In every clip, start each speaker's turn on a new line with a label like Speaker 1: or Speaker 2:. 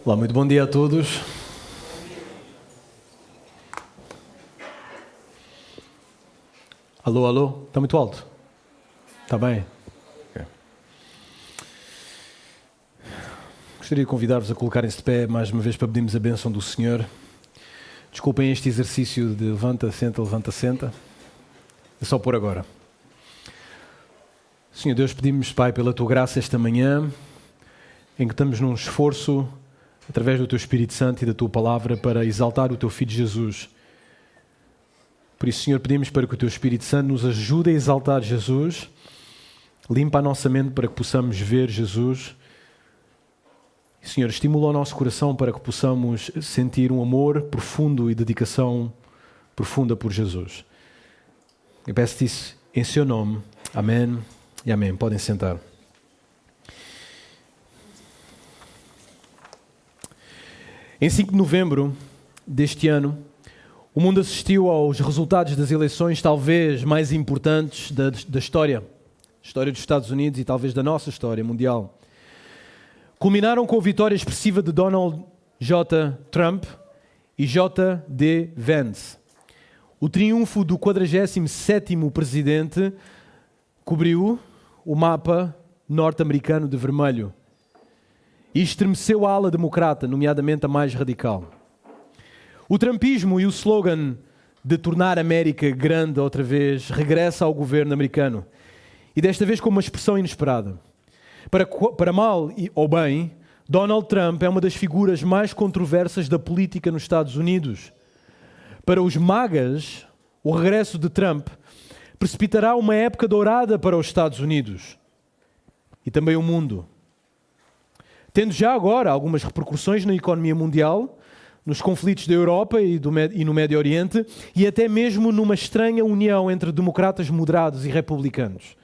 Speaker 1: Olá, muito bom dia a todos. Alô, alô? Está muito alto? Está bem? Okay. Gostaria de convidar-vos a colocarem-se de pé mais uma vez para pedirmos a bênção do Senhor. Desculpem este exercício de levanta, senta, levanta, senta. É só por agora. Senhor Deus, pedimos, Pai, pela Tua graça esta manhã, em que estamos num esforço, através do Teu Espírito Santo e da Tua Palavra, para exaltar o Teu Filho Jesus. Por isso, Senhor, pedimos para que o Teu Espírito Santo nos ajude a exaltar Jesus, limpa a nossa mente para que possamos ver Jesus. Senhor, estimula o nosso coração para que possamos sentir um amor profundo e dedicação profunda por Jesus. Eu peço-te isso em Seu nome. Amém e amém. Podem sentar. Em 5 de novembro deste ano, o mundo assistiu aos resultados das eleições talvez mais importantes da história dos Estados Unidos e talvez da nossa história mundial. Culminaram com a vitória expressiva de Donald J. Trump e J. D. Vance. O triunfo do 47º presidente cobriu o mapa norte-americano de vermelho e estremeceu a ala democrata, nomeadamente a mais radical. O trumpismo e o slogan de tornar a América grande outra vez regressa ao governo americano, e desta vez com uma expressão inesperada. Para mal ou bem, Donald Trump é uma das figuras mais controversas da política nos Estados Unidos. Para os MAGAs, o regresso de Trump precipitará uma época dourada para os Estados Unidos e também o mundo, tendo já agora algumas repercussões na economia mundial, nos conflitos da Europa e no Médio Oriente, e até mesmo numa estranha união entre democratas moderados e republicanos.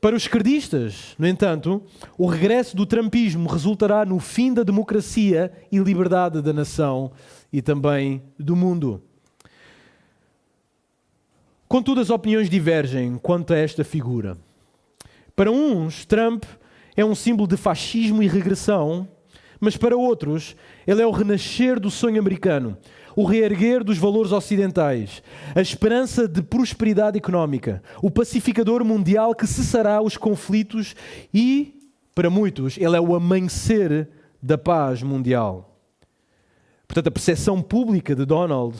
Speaker 1: Para os esquerdistas, no entanto, o regresso do trumpismo resultará no fim da democracia e liberdade da nação e também do mundo. Contudo, as opiniões divergem quanto a esta figura. Para uns, Trump é um símbolo de fascismo e regressão, mas para outros, ele é o renascer do sonho americano, o reerguer dos valores ocidentais, a esperança de prosperidade económica, o pacificador mundial que cessará os conflitos e, para muitos, ele é o amanhecer da paz mundial. Portanto, a percepção pública de Donald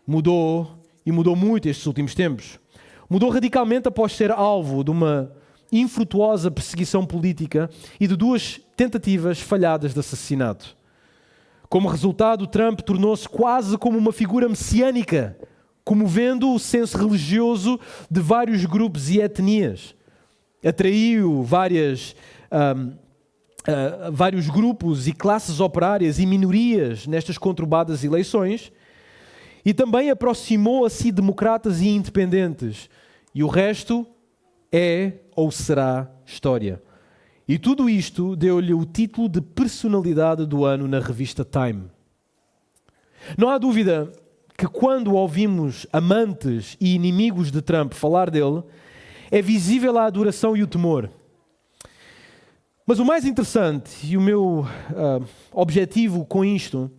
Speaker 1: mudou, e mudou muito estes últimos tempos. Mudou radicalmente após ser alvo de uma infrutuosa perseguição política e de 2 tentativas falhadas de assassinato. Como resultado, Trump tornou-se quase como uma figura messiânica, comovendo o senso religioso de vários grupos e etnias. Atraiu vários grupos e classes operárias e minorias nestas conturbadas eleições e também aproximou a si democratas e independentes. E o resto é ou será história. E tudo isto deu-lhe o título de personalidade do ano na revista Time. Não há dúvida que quando ouvimos amantes e inimigos de Trump falar dele, é visível a adoração e o temor. Mas o mais interessante e o meu objetivo com isto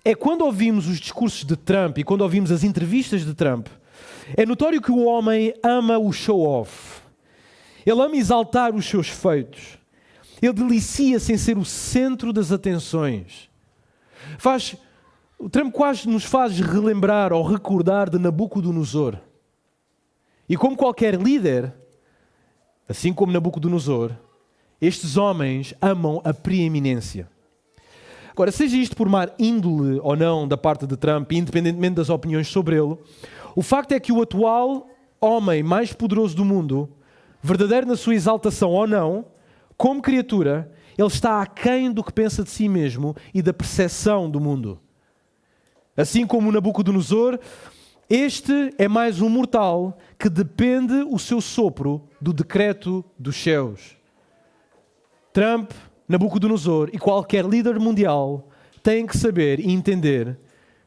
Speaker 1: é quando ouvimos os discursos de Trump e quando ouvimos as entrevistas de Trump, é notório que o homem ama o show-off. Ele ama exaltar os seus feitos. Ele delicia-se em ser o centro das atenções. O Trump quase nos faz relembrar ou recordar de Nabucodonosor. E como qualquer líder, assim como Nabucodonosor, estes homens amam a preeminência. Agora, seja isto por má índole ou não da parte de Trump, independentemente das opiniões sobre ele, o facto é que o atual homem mais poderoso do mundo, verdadeiro na sua exaltação ou não, como criatura, ele está aquém do que pensa de si mesmo e da percepção do mundo. Assim como Nabucodonosor, este é mais um mortal que depende o seu sopro do decreto dos céus. Trump, Nabucodonosor e qualquer líder mundial têm que saber e entender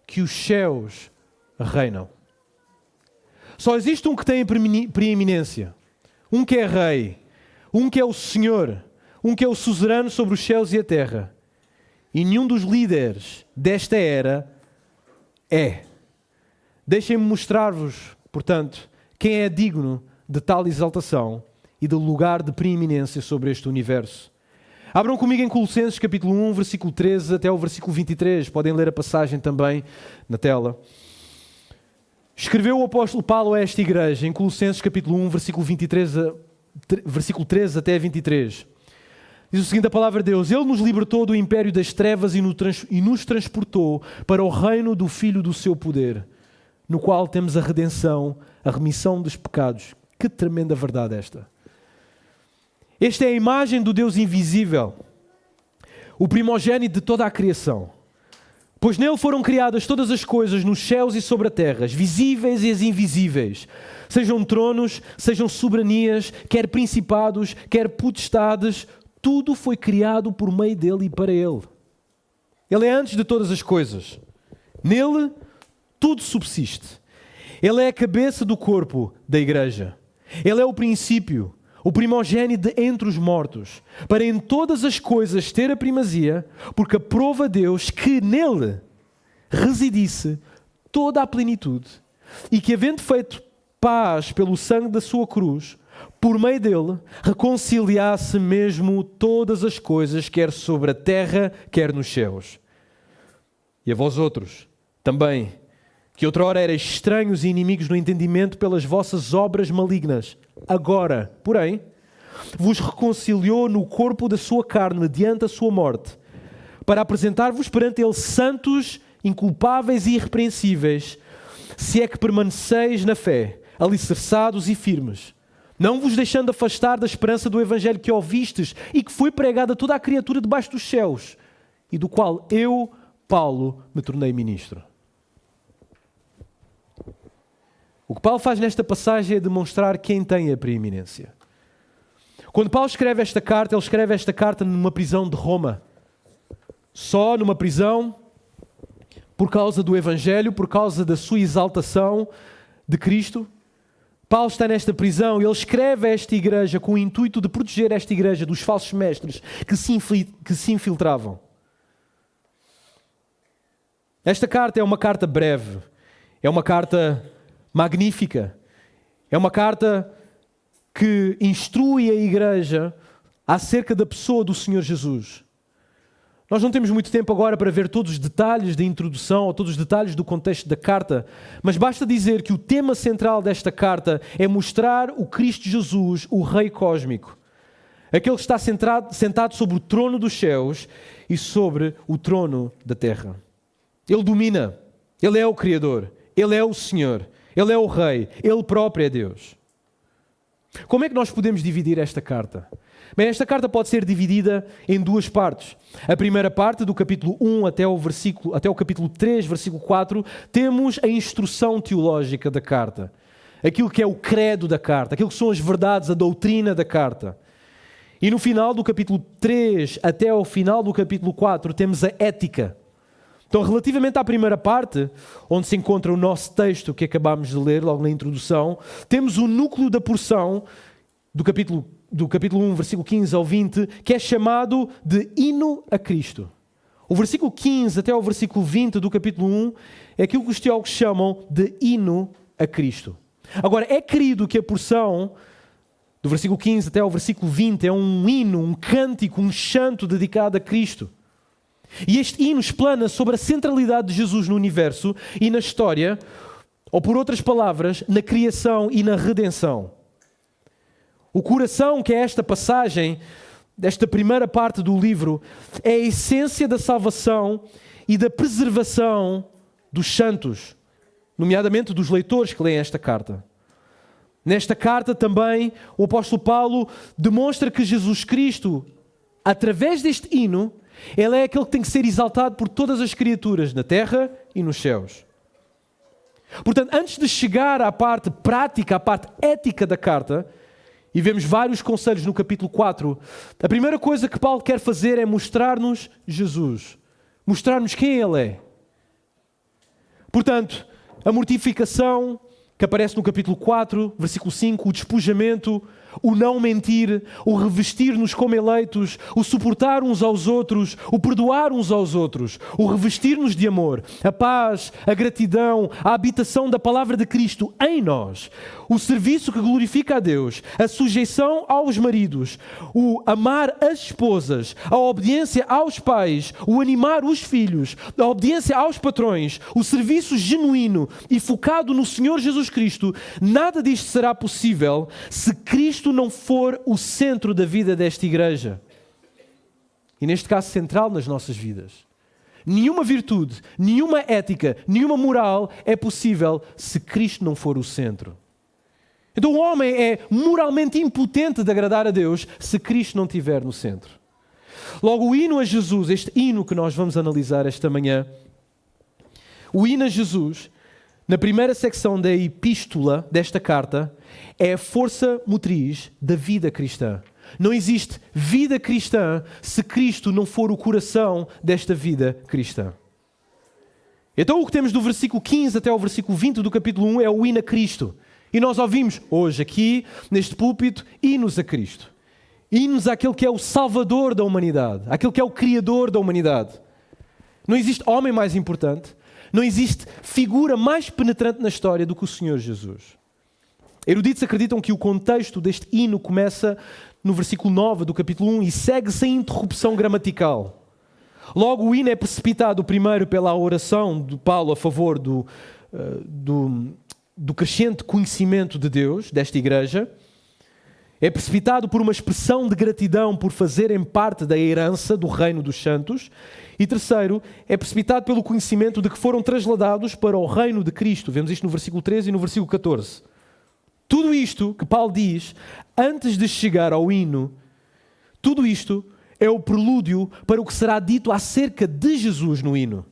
Speaker 1: que os céus reinam. Só existe um que tem preeminência, um que é rei, um que é o Senhor, um que é o suzerano sobre os céus e a terra. e nenhum dos líderes desta era é. Deixem-me mostrar-vos, portanto, quem é digno de tal exaltação e do lugar de preeminência sobre este universo. Abram comigo em Colossenses capítulo 1, versículo 13 até o versículo 23. Podem ler a passagem também na tela. Escreveu o apóstolo Paulo a esta igreja em Colossenses capítulo 1, versículo 13 até 23. Diz o seguinte, a palavra de Deus: Ele nos libertou do império das trevas e nos transportou para o reino do Filho do seu poder, no qual temos a redenção, a remissão dos pecados. Que tremenda verdade esta! Esta é a imagem do Deus invisível, o primogênito de toda a criação. Pois nele foram criadas todas as coisas nos céus e sobre a terra, as visíveis e as invisíveis, sejam tronos, sejam soberanias, quer principados, quer potestades, tudo foi criado por meio dele e para ele. Ele é antes de todas as coisas. Nele, tudo subsiste. Ele é a cabeça do corpo da igreja. Ele é o princípio, o primogênito de entre os mortos, para em todas as coisas ter a primazia, porque aprova a Deus que nele residisse toda a plenitude, e que, havendo feito paz pelo sangue da sua cruz, por meio dele, reconciliasse mesmo todas as coisas, quer sobre a terra, quer nos céus. E a vós outros, também, que outrora erais estranhos e inimigos no entendimento pelas vossas obras malignas, agora, porém, vos reconciliou no corpo da sua carne mediante a sua morte, para apresentar-vos perante ele santos, inculpáveis e irrepreensíveis, se é que permaneceis na fé, alicerçados e firmes, não vos deixando afastar da esperança do evangelho que ouvistes e que foi pregado a toda a criatura debaixo dos céus, e do qual eu, Paulo, me tornei ministro. O que Paulo faz nesta passagem é demonstrar quem tem a preeminência. Quando Paulo escreve esta carta, ele escreve esta carta numa prisão de Roma. Só numa prisão por causa do Evangelho, por causa da sua exaltação de Cristo. Paulo está nesta prisão e ele escreve a esta igreja com o intuito de proteger esta igreja dos falsos mestres que se infiltravam. Esta carta é uma carta breve, é uma carta magnífica. É uma carta que instrui a igreja acerca da pessoa do Senhor Jesus. Nós não temos muito tempo agora para ver todos os detalhes da introdução ou todos os detalhes do contexto da carta, mas basta dizer que o tema central desta carta é mostrar o Cristo Jesus, o Rei Cósmico. Aquele que está sentado sobre o trono dos céus e sobre o trono da terra. Ele domina, Ele é o Criador, Ele é o Senhor, Ele é o Rei, Ele próprio é Deus. Como é que nós podemos dividir esta carta? Bem, esta carta pode ser dividida em duas partes. A primeira parte, do capítulo 1 até o capítulo 3, versículo 4, temos a instrução teológica da carta. Aquilo que é o credo da carta, aquilo que são as verdades, a doutrina da carta. E no final do capítulo 3 até ao final do capítulo 4 temos a ética. Então, relativamente à primeira parte, onde se encontra o nosso texto que acabámos de ler logo na introdução, temos o núcleo da porção do capítulo 1, versículo 15 ao 20, que é chamado de hino a Cristo. O versículo 15 até o versículo 20 do capítulo 1 é aquilo que os teólogos chamam de hino a Cristo. Agora, é querido que a porção do versículo 15 até o versículo 20 é um hino, um cântico, um chanto dedicado a Cristo. E este hino explana sobre a centralidade de Jesus no universo e na história, ou por outras palavras, na criação e na redenção. O coração, que é esta passagem, desta primeira parte do livro, é a essência da salvação e da preservação dos santos, nomeadamente dos leitores que leem esta carta. Nesta carta também, o apóstolo Paulo demonstra que Jesus Cristo, através deste hino, Ele é aquele que tem que ser exaltado por todas as criaturas, na terra e nos céus. Portanto, antes de chegar à parte prática, à parte ética da carta, e vemos vários conselhos no capítulo 4, a primeira coisa que Paulo quer fazer é mostrar-nos Jesus. Mostrar-nos quem Ele é. Portanto, a mortificação, que aparece no capítulo 4, versículo 5, o despojamento, o não mentir, o revestir-nos como eleitos, o suportar uns aos outros, o perdoar uns aos outros, o revestir-nos de amor, a paz, a gratidão, a habitação da palavra de Cristo em nós, o serviço que glorifica a Deus, a sujeição aos maridos, o amar as esposas, a obediência aos pais, o animar os filhos, a obediência aos patrões, o serviço genuíno e focado no Senhor Jesus Cristo, nada disto será possível se Cristo não for o centro da vida desta igreja. E neste caso central nas nossas vidas. Nenhuma virtude, nenhuma ética, nenhuma moral é possível se Cristo não for o centro. Então o homem é moralmente impotente de agradar a Deus se Cristo não estiver no centro. Logo, o hino a Jesus, este hino que nós vamos analisar esta manhã, o hino a Jesus, na primeira secção da epístola desta carta, é a força motriz da vida cristã. Não existe vida cristã se Cristo não for o coração desta vida cristã. Então o que temos do versículo 15 até ao versículo 20 do capítulo 1 é o hino a Cristo. E nós ouvimos hoje aqui, neste púlpito, hinos a Cristo. Hinos àquele que é o Salvador da humanidade, àquele que é o Criador da humanidade. Não existe homem mais importante, não existe figura mais penetrante na história do que o Senhor Jesus. Eruditos acreditam que o contexto deste hino começa no versículo 9 do capítulo 1 e segue sem interrupção gramatical. Logo, o hino é precipitado primeiro pela oração de Paulo a favor do crescente conhecimento de Deus, desta igreja. É precipitado por uma expressão de gratidão por fazerem parte da herança do reino dos santos. E terceiro, é precipitado pelo conhecimento de que foram trasladados para o reino de Cristo. Vemos isto no versículo 13 e no versículo 14. Tudo isto que Paulo diz, antes de chegar ao hino, tudo isto é o prelúdio para o que será dito acerca de Jesus no hino.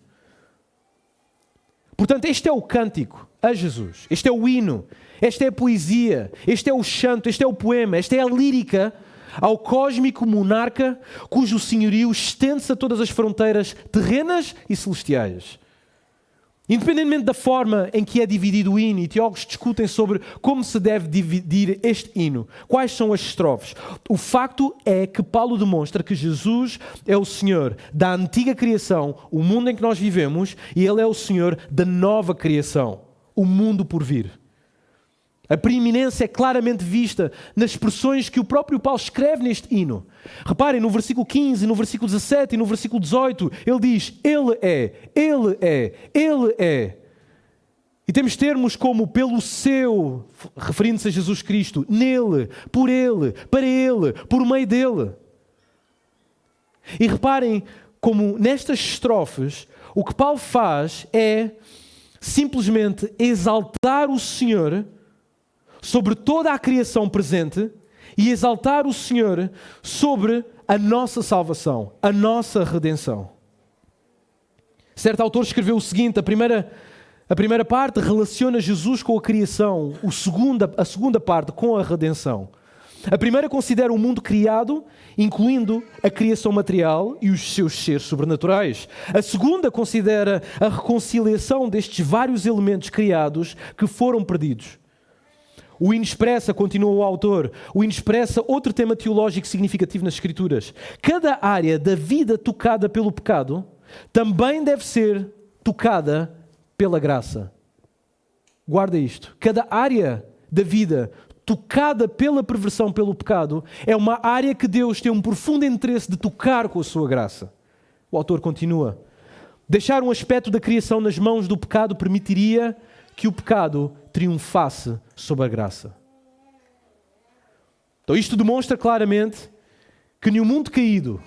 Speaker 1: Portanto, este é o cântico a Jesus, este é o hino, esta é a poesia, este é o chanto, este é o poema, esta é a lírica ao cósmico monarca cujo senhorio estende-se a todas as fronteiras terrenas e celestiais. Independentemente da forma em que é dividido o hino, e teólogos discutem sobre como se deve dividir este hino, quais são as estrofes. O facto é que Paulo demonstra que Jesus é o Senhor da antiga criação, o mundo em que nós vivemos, e Ele é o Senhor da nova criação, o mundo por vir. A preeminência é claramente vista nas expressões que o próprio Paulo escreve neste hino. Reparem, no versículo 15, no versículo 17 e no versículo 18, ele diz, Ele é, Ele é, Ele é. E temos termos como pelo seu, referindo-se a Jesus Cristo, nele, para Ele, por meio dele. E reparem como nestas estrofes, o que Paulo faz é simplesmente exaltar o Senhor sobre toda a criação presente e exaltar o Senhor sobre a nossa salvação, a nossa redenção. Certo autor escreveu o seguinte, a primeira parte relaciona Jesus com a criação, a segunda parte com a redenção. A primeira considera o mundo criado, incluindo a criação material e os seus seres sobrenaturais. A segunda considera a reconciliação destes vários elementos criados que foram perdidos. O hino expressa, continua o autor, o hino expressa outro tema teológico significativo nas Escrituras. Cada área da vida tocada pelo pecado também deve ser tocada pela graça. Guarda isto. Cada área da vida tocada pela perversão, pelo pecado, é uma área que Deus tem um profundo interesse de tocar com a sua graça. O autor continua. Deixar um aspecto da criação nas mãos do pecado permitiria que o pecado triunfasse sobre a graça. Então isto demonstra claramente que no mundo caído,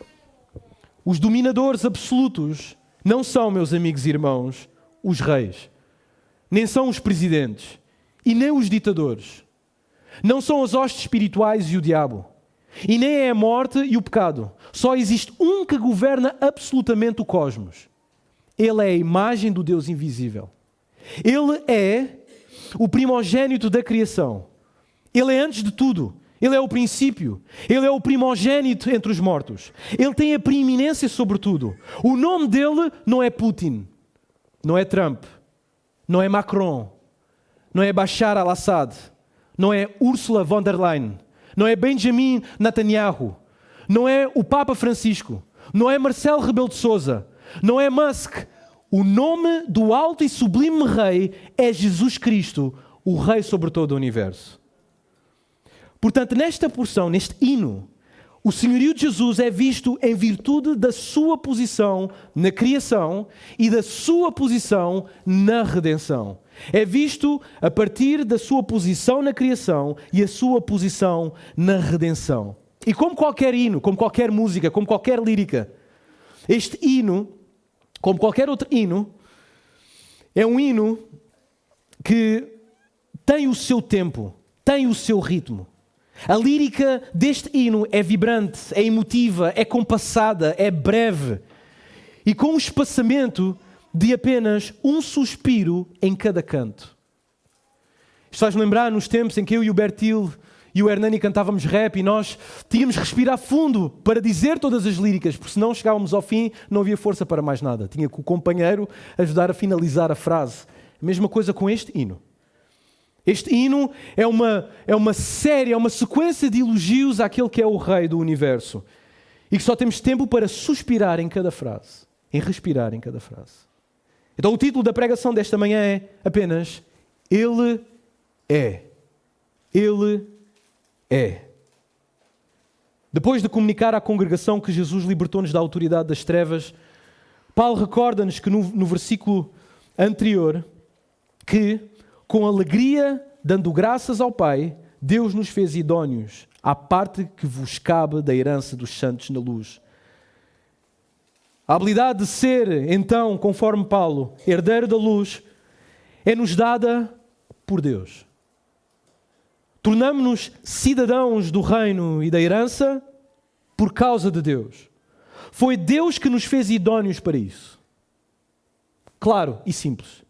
Speaker 1: os dominadores absolutos não são, meus amigos e irmãos, os reis, nem são os presidentes e nem os ditadores. Não são as hostes espirituais e o diabo. E nem é a morte e o pecado. Só existe um que governa absolutamente o cosmos. Ele é a imagem do Deus invisível. Ele é o primogênito da criação. Ele é antes de tudo. Ele é o princípio. Ele é o primogênito entre os mortos. Ele tem a preeminência sobre tudo. O nome dele não é Putin, não é Trump, não é Macron, não é Bashar al-Assad, não é Ursula von der Leyen, não é Benjamin Netanyahu, não é o Papa Francisco, não é Marcelo Rebelo de Sousa, não é Musk. O nome do alto e sublime Rei é Jesus Cristo, o Rei sobre todo o universo. Portanto, nesta porção, neste hino, o senhorio de Jesus é visto em virtude da sua posição na criação e da sua posição na redenção. É visto a partir da sua posição na criação e a sua posição na redenção. E como qualquer hino, como qualquer música, como qualquer lírica, este hino, como qualquer outro hino, é um hino que tem o seu tempo, tem o seu ritmo. A lírica deste hino é vibrante, é emotiva, é compassada, é breve e com um espaçamento de apenas um suspiro em cada canto. Isto faz-me lembrar nos tempos em que eu e o Bertil e o Hernani cantávamos rap e nós tínhamos que respirar fundo para dizer todas as líricas, porque senão chegávamos ao fim, não havia força para mais nada. Tinha que o companheiro ajudar a finalizar a frase. A mesma coisa com este hino. Este hino é uma série, é uma sequência de elogios àquele que é o Rei do Universo. E que só temos tempo para suspirar em cada frase, em respirar em cada frase. Então o título da pregação desta manhã é apenas Ele é. Ele é. Depois de comunicar à congregação que Jesus libertou-nos da autoridade das trevas, Paulo recorda-nos que no versículo anterior, que com alegria, dando graças ao Pai, Deus nos fez idóneos à parte que vos cabe da herança dos santos na luz. A habilidade de ser, então, conforme Paulo, herdeiro da luz, é-nos dada por Deus. Tornamo-nos cidadãos do reino e da herança por causa de Deus. Foi Deus que nos fez idóneos para isso. Claro e simples.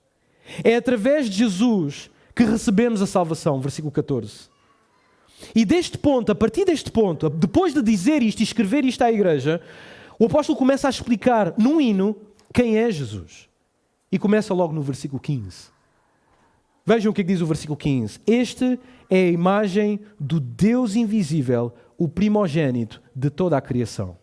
Speaker 1: É através de Jesus que recebemos a salvação, versículo 14. E deste ponto, a partir deste ponto, depois de dizer isto e escrever isto à igreja, o apóstolo começa a explicar num hino quem é Jesus. E começa logo no versículo 15. Vejam o que diz o versículo 15. Este é a imagem do Deus invisível, o primogênito de toda a criação.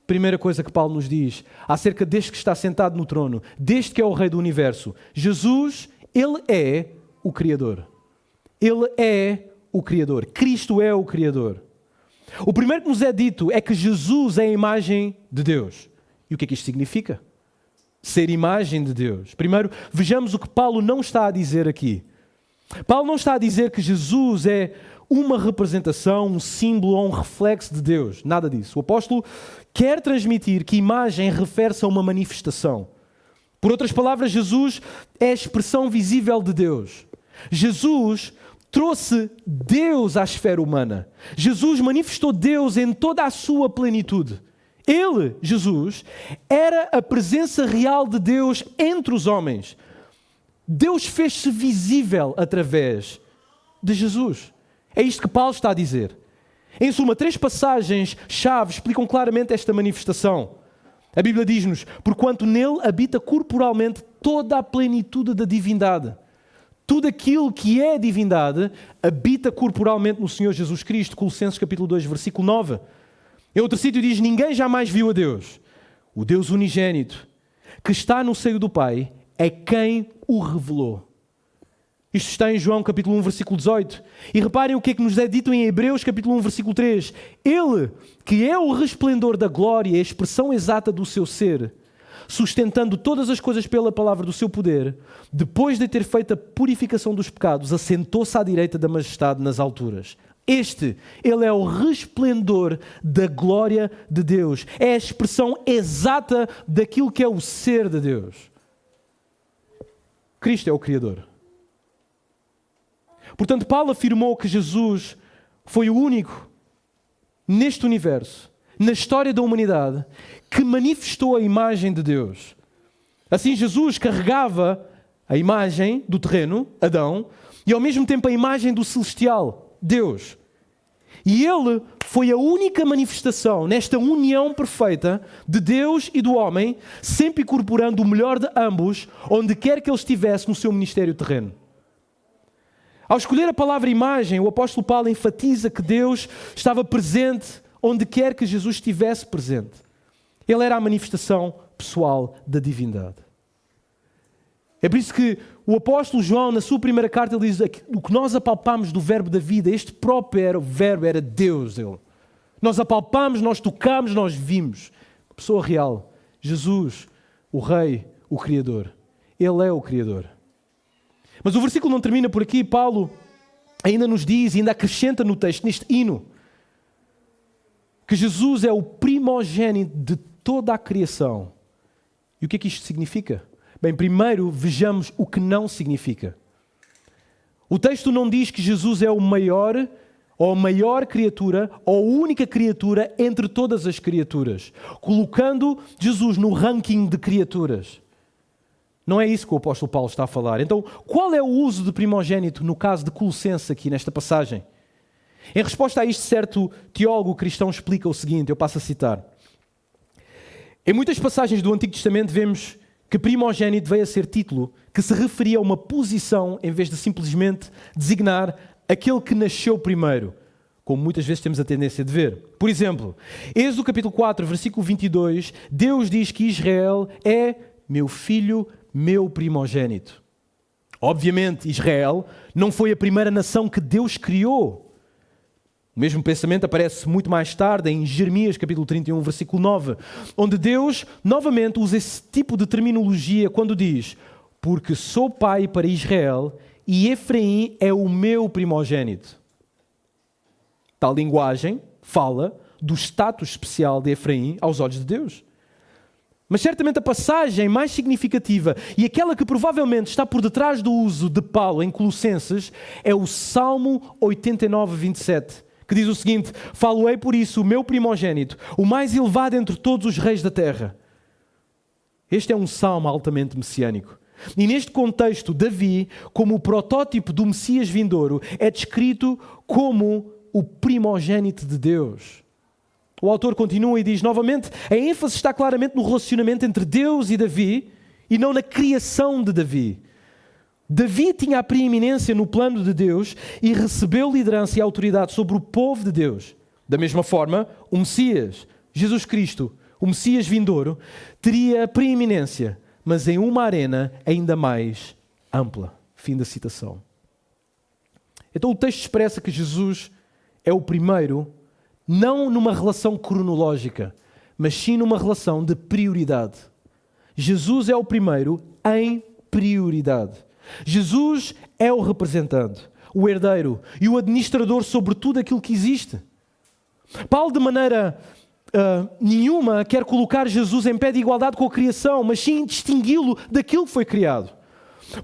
Speaker 1: Primeira coisa que Paulo nos diz acerca deste que está sentado no trono, deste que é o Rei do Universo. Jesus, Ele é o Criador. Ele é o Criador. Cristo é o Criador. O primeiro que nos é dito é que Jesus é a imagem de Deus. E o que é que isto significa? Ser imagem de Deus. Primeiro, vejamos o que Paulo não está a dizer aqui. Paulo não está a dizer que Jesus é uma representação, um símbolo ou um reflexo de Deus. Nada disso. O apóstolo quer transmitir que imagem refere-se a uma manifestação. Por outras palavras, Jesus é a expressão visível de Deus. Jesus trouxe Deus à esfera humana. Jesus manifestou Deus em toda a sua plenitude. Ele, Jesus, era a presença real de Deus entre os homens. Deus fez-se visível através de Jesus. É isto que Paulo está a dizer. Em suma, 3 passagens-chave explicam claramente esta manifestação. A Bíblia diz-nos, porquanto nele habita corporalmente toda a plenitude da divindade. Tudo aquilo que é divindade habita corporalmente no Senhor Jesus Cristo. Colossenses capítulo 2, versículo 9. Em outro sítio diz, ninguém jamais viu a Deus. O Deus unigênito, que está no seio do Pai, é quem o revelou. Isto está em João capítulo 1, versículo 18. E reparem o que é que nos é dito em Hebreus capítulo 1, versículo 3. Ele, que é o resplendor da glória, a expressão exata do seu ser, sustentando todas as coisas pela palavra do seu poder, depois de ter feito a purificação dos pecados, assentou-se à direita da majestade nas alturas. Ele é o resplendor da glória de Deus. É a expressão exata daquilo que é o ser de Deus. Cristo é o Criador. Portanto, Paulo afirmou que Jesus foi o único neste universo, na história da humanidade, que manifestou a imagem de Deus. Assim, Jesus carregava a imagem do terreno, Adão, e ao mesmo tempo a imagem do celestial, Deus. E ele foi a única manifestação nesta união perfeita de Deus e do homem, sempre incorporando o melhor de ambos, onde quer que ele estivesse no seu ministério terreno. Ao escolher a palavra imagem, o apóstolo Paulo enfatiza que Deus estava presente onde quer que Jesus estivesse presente. Ele era a manifestação pessoal da divindade. É por isso que o apóstolo João, na sua primeira carta, ele diz o que nós apalpamos do verbo da vida, este próprio verbo era Deus. Nós apalpamos, nós tocamos, nós vimos. Pessoa real, Jesus, o Rei, o Criador. Ele é o Criador. Mas o versículo não termina por aqui. Paulo ainda nos diz, e ainda acrescenta no texto, neste hino, que Jesus é o primogênito de toda a criação. E o que é que isto significa? Bem, primeiro vejamos o que não significa. O texto não diz que Jesus é o maior, ou a maior criatura, ou a única criatura entre todas as criaturas, colocando Jesus no ranking de criaturas. Não é isso que o apóstolo Paulo está a falar. Então, qual é o uso de primogênito no caso de Colossenses aqui nesta passagem? Em resposta a isto, certo teólogo cristão explica o seguinte, eu passo a citar. Em muitas passagens do Antigo Testamento vemos que primogênito veio a ser título que se referia a uma posição em vez de simplesmente designar aquele que nasceu primeiro, como muitas vezes temos a tendência de ver. Por exemplo, Êxodo capítulo 4, versículo 22, Deus diz que Israel é meu filho, meu primogênito. Obviamente, Israel não foi a primeira nação que Deus criou. O mesmo pensamento aparece muito mais tarde em Jeremias capítulo 31, versículo 9, onde Deus novamente usa esse tipo de terminologia quando diz: porque sou pai para Israel e Efraim é o meu primogênito. Tal linguagem fala do status especial de Efraim aos olhos de Deus. Mas certamente a passagem mais significativa e aquela que provavelmente está por detrás do uso de Paulo em Colossenses é o Salmo 89, 27, que diz o seguinte: falo-ei por isso o meu primogênito, o mais elevado entre todos os reis da terra. Este é um salmo altamente messiânico. E neste contexto, Davi, como o protótipo do Messias vindouro, é descrito como o primogênito de Deus. O autor continua e diz novamente, a ênfase está claramente no relacionamento entre Deus e Davi e não na criação de Davi. Davi tinha a preeminência no plano de Deus e recebeu liderança e autoridade sobre o povo de Deus. Da mesma forma, o Messias, Jesus Cristo, o Messias vindouro, teria preeminência, mas em uma arena ainda mais ampla. Fim da citação. Então o texto expressa que Jesus é o primeiro, não numa relação cronológica, mas sim numa relação de prioridade. Jesus é o primeiro em prioridade. Jesus é o representante, o herdeiro e o administrador sobre tudo aquilo que existe. Paulo, de maneira nenhuma, quer colocar Jesus em pé de igualdade com a criação, mas sim distingui-lo daquilo que foi criado.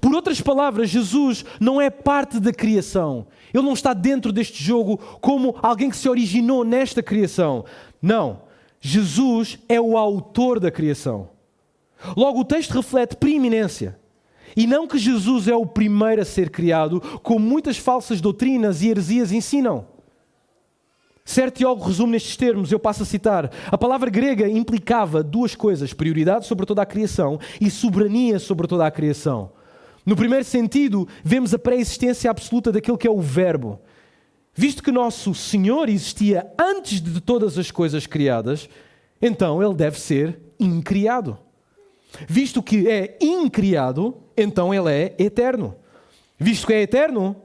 Speaker 1: Por outras palavras, Jesus não é parte da criação. Ele não está dentro deste jogo como alguém que se originou nesta criação. Não. Jesus é o autor da criação. Logo, o texto reflete preeminência. E não que Jesus é o primeiro a ser criado, como muitas falsas doutrinas e heresias ensinam. Certo teólogo resume nestes termos, eu passo a citar. A palavra grega implicava duas coisas: prioridade sobre toda a criação e soberania sobre toda a criação. No primeiro sentido, vemos a pré-existência absoluta daquele que é o Verbo. Visto que nosso Senhor existia antes de todas as coisas criadas, então Ele deve ser incriado. Visto que é incriado, então Ele é eterno. Visto que é eterno,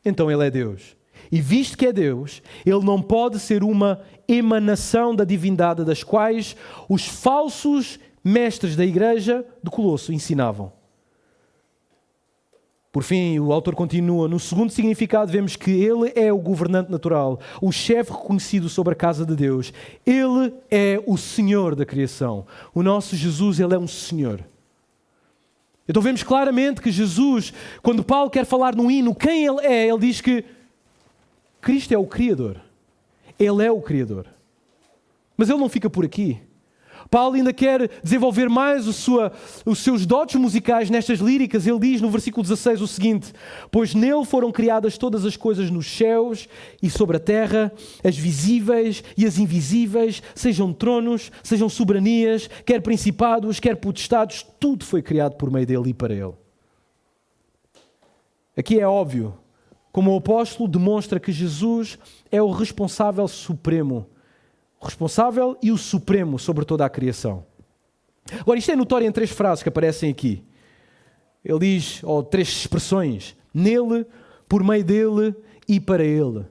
Speaker 1: então Ele é Deus. E visto que é Deus, Ele não pode ser uma emanação da divindade das quais os falsos mestres da igreja de Colosso ensinavam. Por fim, o autor continua, no segundo significado vemos que Ele é o governante natural, o chefe reconhecido sobre a casa de Deus. Ele é o Senhor da criação. O nosso Jesus, Ele é um Senhor. Então vemos claramente que Jesus, quando Paulo quer falar no hino quem Ele é, ele diz que Cristo é o Criador. Ele é o Criador. Mas Ele não fica por aqui. Paulo ainda quer desenvolver mais os seus dotes musicais nestas líricas. Ele diz no versículo 16 o seguinte: pois nele foram criadas todas as coisas nos céus e sobre a terra, as visíveis e as invisíveis, sejam tronos, sejam soberanias, quer principados, quer potestades, tudo foi criado por meio dele e para ele. Aqui é óbvio, como o apóstolo, demonstra que Jesus é o responsável supremo, o responsável e o supremo sobre toda a criação. Agora, isto é notório em 3 frases que aparecem aqui. Ele diz, ou 3 expressões, nele, por meio dele e para ele.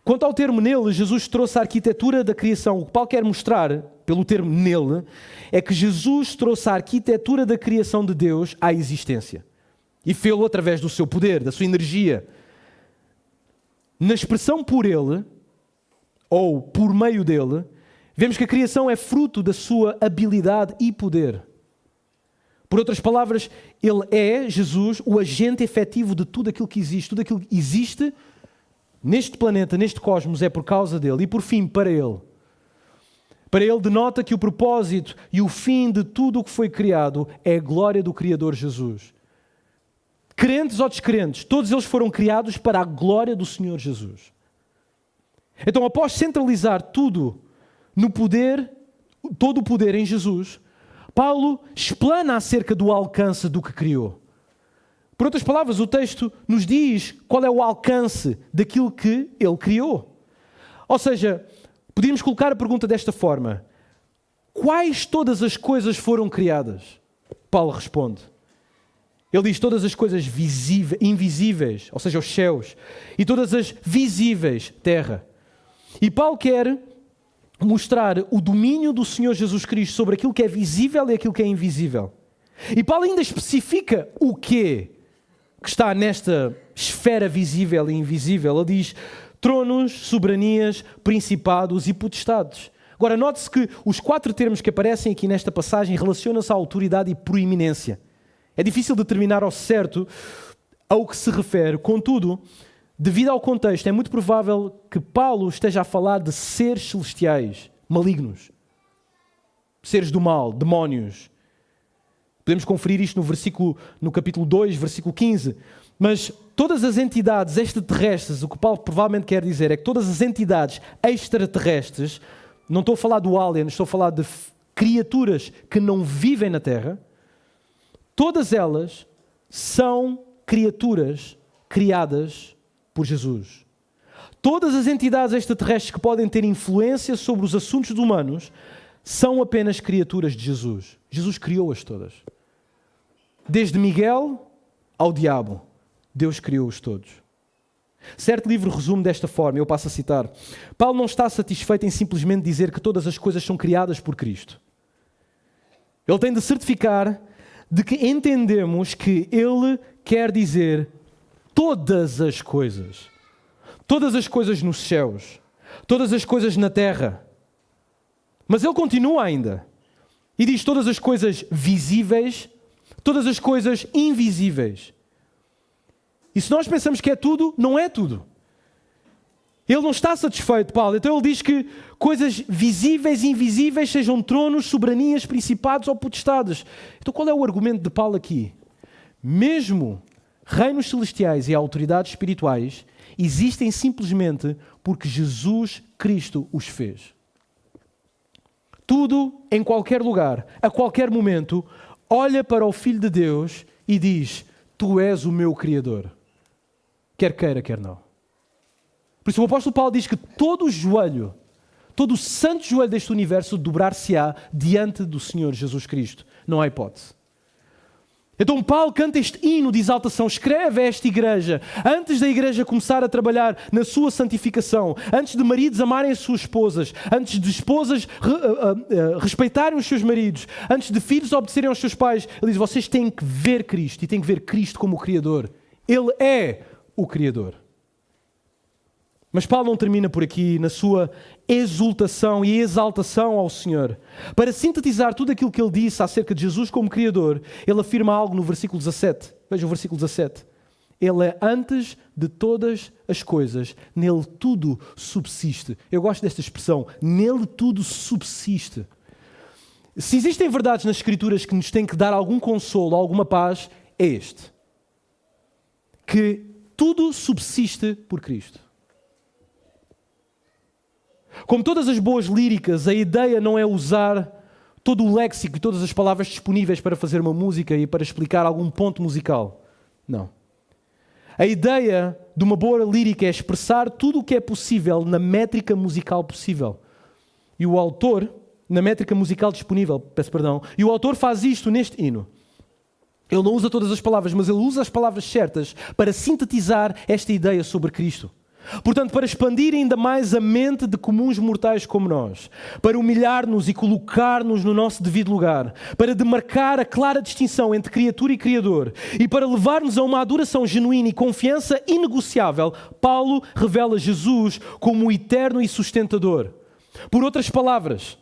Speaker 1: Quanto ao termo nele, Jesus trouxe a arquitetura da criação. O que Paulo quer mostrar, pelo termo nele, é que Jesus trouxe a arquitetura da criação de Deus à existência. E fê-lo através do seu poder, da sua energia. Na expressão por ele, ou por meio dele, vemos que a criação é fruto da sua habilidade e poder. Por outras palavras, ele é, Jesus, o agente efetivo de tudo aquilo que existe. Tudo aquilo que existe neste planeta, neste cosmos, é por causa dele. E por fim, para ele. Para ele denota que o propósito e o fim de tudo o que foi criado é a glória do Criador Jesus. Crentes ou descrentes, todos eles foram criados para a glória do Senhor Jesus. Então, após centralizar tudo no poder, todo o poder em Jesus, Paulo explana acerca do alcance do que criou. Por outras palavras, o texto nos diz qual é o alcance daquilo que ele criou. Ou seja, podíamos colocar a pergunta desta forma: quais todas as coisas foram criadas? Paulo responde. Ele diz todas as coisas invisíveis, ou seja, os céus, e todas as visíveis, terra. E Paulo quer mostrar o domínio do Senhor Jesus Cristo sobre aquilo que é visível e aquilo que é invisível. E Paulo ainda especifica o quê que está nesta esfera visível e invisível. Ele diz tronos, soberanias, principados e potestades. Agora, note-se que os 4 termos que aparecem aqui nesta passagem relacionam-se à autoridade e proeminência. É difícil determinar ao certo ao que se refere. Contudo, devido ao contexto, é muito provável que Paulo esteja a falar de seres celestiais, malignos, seres do mal, demónios. Podemos conferir isto no capítulo 2, versículo 15. Mas todas as entidades extraterrestres, o que Paulo provavelmente quer dizer é que todas as entidades extraterrestres, não estou a falar do alien, estou a falar de criaturas que não vivem na Terra, todas elas são criaturas criadas por Jesus. Todas as entidades extraterrestres que podem ter influência sobre os assuntos humanos são apenas criaturas de Jesus. Jesus criou-as todas. Desde Miguel ao diabo, Deus criou-os todos. Certo livro resume desta forma, eu passo a citar. Paulo não está satisfeito em simplesmente dizer que todas as coisas são criadas por Cristo. Ele tem de certificar de que entendemos que ele quer dizer todas as coisas. Todas as coisas nos céus. Todas as coisas na terra. Mas ele continua ainda. E diz todas as coisas visíveis, todas as coisas invisíveis. E se nós pensamos que é tudo, não é tudo. Ele não está satisfeito, Paulo. Então ele diz que coisas visíveis e invisíveis, sejam tronos, soberanias, principados ou potestades. Então qual é o argumento de Paulo aqui? Mesmo reinos celestiais e autoridades espirituais existem simplesmente porque Jesus Cristo os fez. Tudo, em qualquer lugar, a qualquer momento, olha para o Filho de Deus e diz: Tu és o meu Criador. Quer queira, quer não. Por isso o apóstolo Paulo diz que todo o joelho, todo o santo joelho deste universo dobrar-se-á diante do Senhor Jesus Cristo. Não há hipótese. Então Paulo canta este hino de exaltação, escreve a esta igreja, antes da igreja começar a trabalhar na sua santificação, antes de maridos amarem as suas esposas, antes de esposas respeitarem os seus maridos, antes de filhos obedecerem aos seus pais. Ele diz: vocês têm que ver Cristo e têm que ver Cristo como o Criador. Ele é o Criador. Mas Paulo não termina por aqui na sua exultação e exaltação ao Senhor. Para sintetizar tudo aquilo que ele disse acerca de Jesus como Criador, ele afirma algo no versículo 17. Veja o versículo 17. Ele é antes de todas as coisas, nele tudo subsiste. Eu gosto desta expressão, nele tudo subsiste. Se existem verdades nas Escrituras que nos têm que dar algum consolo, alguma paz, é este. Que tudo subsiste por Cristo. Como todas as boas líricas, a ideia não é usar todo o léxico e todas as palavras disponíveis para fazer uma música e para explicar algum ponto musical. Não. A ideia de uma boa lírica é expressar tudo o que é possível na métrica musical possível. E o autor, na métrica musical disponível, e o autor faz isto neste hino. Ele não usa todas as palavras, mas ele usa as palavras certas para sintetizar esta ideia sobre Cristo. Portanto, para expandir ainda mais a mente de comuns mortais como nós, para humilhar-nos e colocar-nos no nosso devido lugar, para demarcar a clara distinção entre criatura e Criador e para levar-nos a uma adoração genuína e confiança inegociável, Paulo revela Jesus como o eterno e sustentador. Por outras palavras,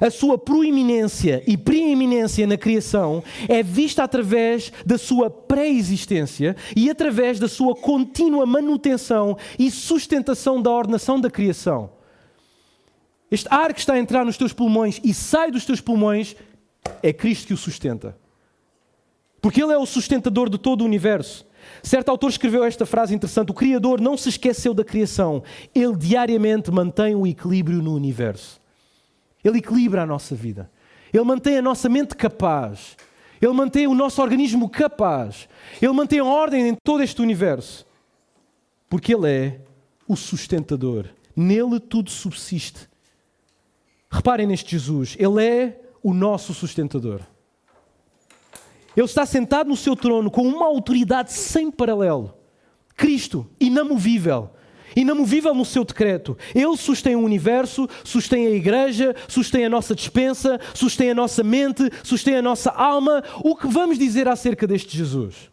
Speaker 1: a sua proeminência e preeminência na criação é vista através da sua pré-existência e através da sua contínua manutenção e sustentação da ordenação da criação. Este ar que está a entrar nos teus pulmões e sai dos teus pulmões é Cristo que o sustenta. Porque Ele é o sustentador de todo o universo. Certo autor escreveu esta frase interessante: o Criador não se esqueceu da criação, Ele diariamente mantém o equilíbrio no universo. Ele equilibra a nossa vida. Ele mantém a nossa mente capaz. Ele mantém o nosso organismo capaz. Ele mantém a ordem em todo este universo. Porque Ele é o sustentador. Nele tudo subsiste. Reparem neste Jesus. Ele é o nosso sustentador. Ele está sentado no seu trono com uma autoridade sem paralelo. Cristo, inamovível. Inamovível no seu decreto. Ele sustém o universo, sustém a igreja, sustém a nossa despensa, sustém a nossa mente, sustém a nossa alma. O que vamos dizer acerca deste Jesus?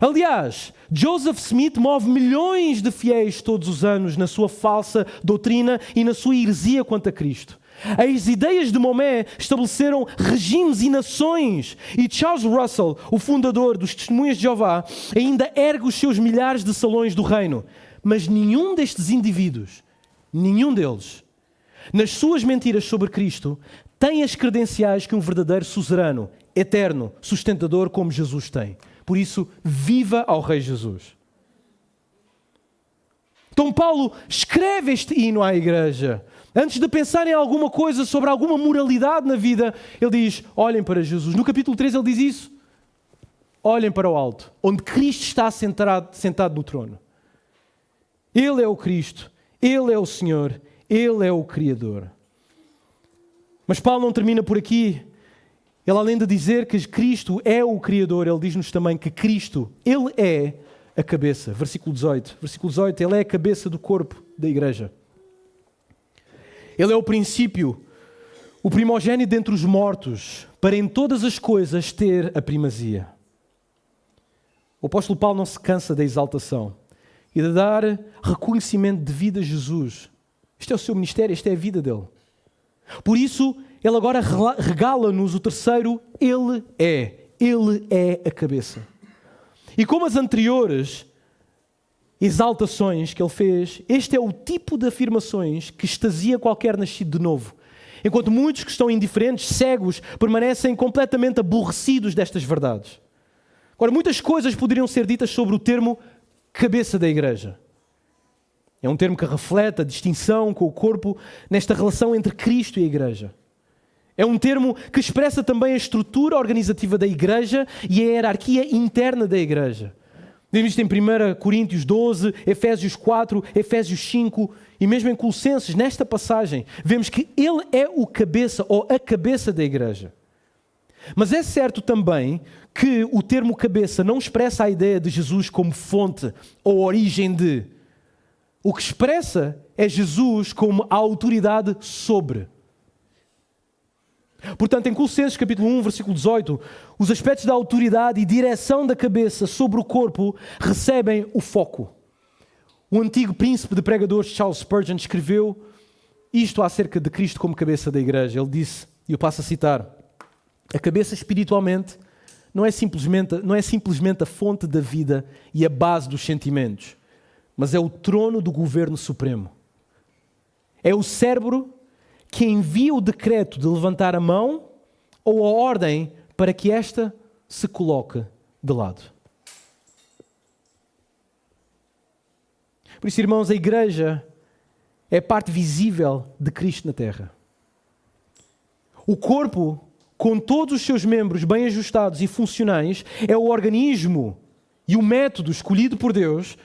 Speaker 1: Aliás, Joseph Smith move milhões de fiéis todos os anos na sua falsa doutrina e na sua heresia quanto a Cristo. As ideias de Maomé estabeleceram regimes e nações. E Charles Russell, o fundador dos Testemunhas de Jeová, ainda ergue os seus milhares de salões do reino. Mas nenhum destes indivíduos, nenhum deles, nas suas mentiras sobre Cristo, tem as credenciais que um verdadeiro suzerano, eterno, sustentador como Jesus tem. Por isso, viva ao Rei Jesus. Então Paulo escreve este hino à igreja. Antes de pensar em alguma coisa sobre alguma moralidade na vida, ele diz, olhem para Jesus. No capítulo 3 ele diz isso. Olhem para o alto, onde Cristo está sentado no trono. Ele é o Cristo, Ele é o Senhor, Ele é o Criador. Mas Paulo não termina por aqui. Ele, além de dizer que Cristo é o Criador, ele diz-nos também que Cristo, Ele é a cabeça. Versículo 18. Versículo 18, Ele é a cabeça do corpo da igreja. Ele é o princípio, o primogênito dentre os mortos, para em todas as coisas ter a primazia. O apóstolo Paulo não se cansa da exaltação e de dar reconhecimento devido a Jesus. Este é o seu ministério, esta é a vida dele. Por isso, ele agora regala-nos o terceiro, Ele é a cabeça. E como as anteriores exaltações que ele fez, este é o tipo de afirmações que extasia qualquer nascido de novo. Enquanto muitos que estão indiferentes, cegos, permanecem completamente aborrecidos destas verdades. Agora, muitas coisas poderiam ser ditas sobre o termo cabeça da igreja. É um termo que reflete a distinção com o corpo nesta relação entre Cristo e a igreja. É um termo que expressa também a estrutura organizativa da igreja e a hierarquia interna da igreja. Vemos isto em 1 Coríntios 12, Efésios 4, Efésios 5 e mesmo em Colossenses, nesta passagem, vemos que Ele é o cabeça ou a cabeça da igreja. Mas é certo também que o termo cabeça não expressa a ideia de Jesus como fonte ou origem de. O que expressa é Jesus como a autoridade sobre. Portanto, em Colossenses capítulo 1, versículo 18, os aspectos da autoridade e direção da cabeça sobre o corpo recebem o foco. O antigo príncipe de pregadores Charles Spurgeon escreveu isto acerca de Cristo como cabeça da igreja. Ele disse, e eu passo a citar, a cabeça espiritualmente não é simplesmente a fonte da vida e a base dos sentimentos, mas é o trono do governo supremo. É o cérebro que envia o decreto de levantar a mão ou a ordem para que esta se coloque de lado. Por isso, irmãos, a igreja é a parte visível de Cristo na terra. O corpo, com todos os seus membros bem ajustados e funcionais, é o organismo e o método escolhido por Deus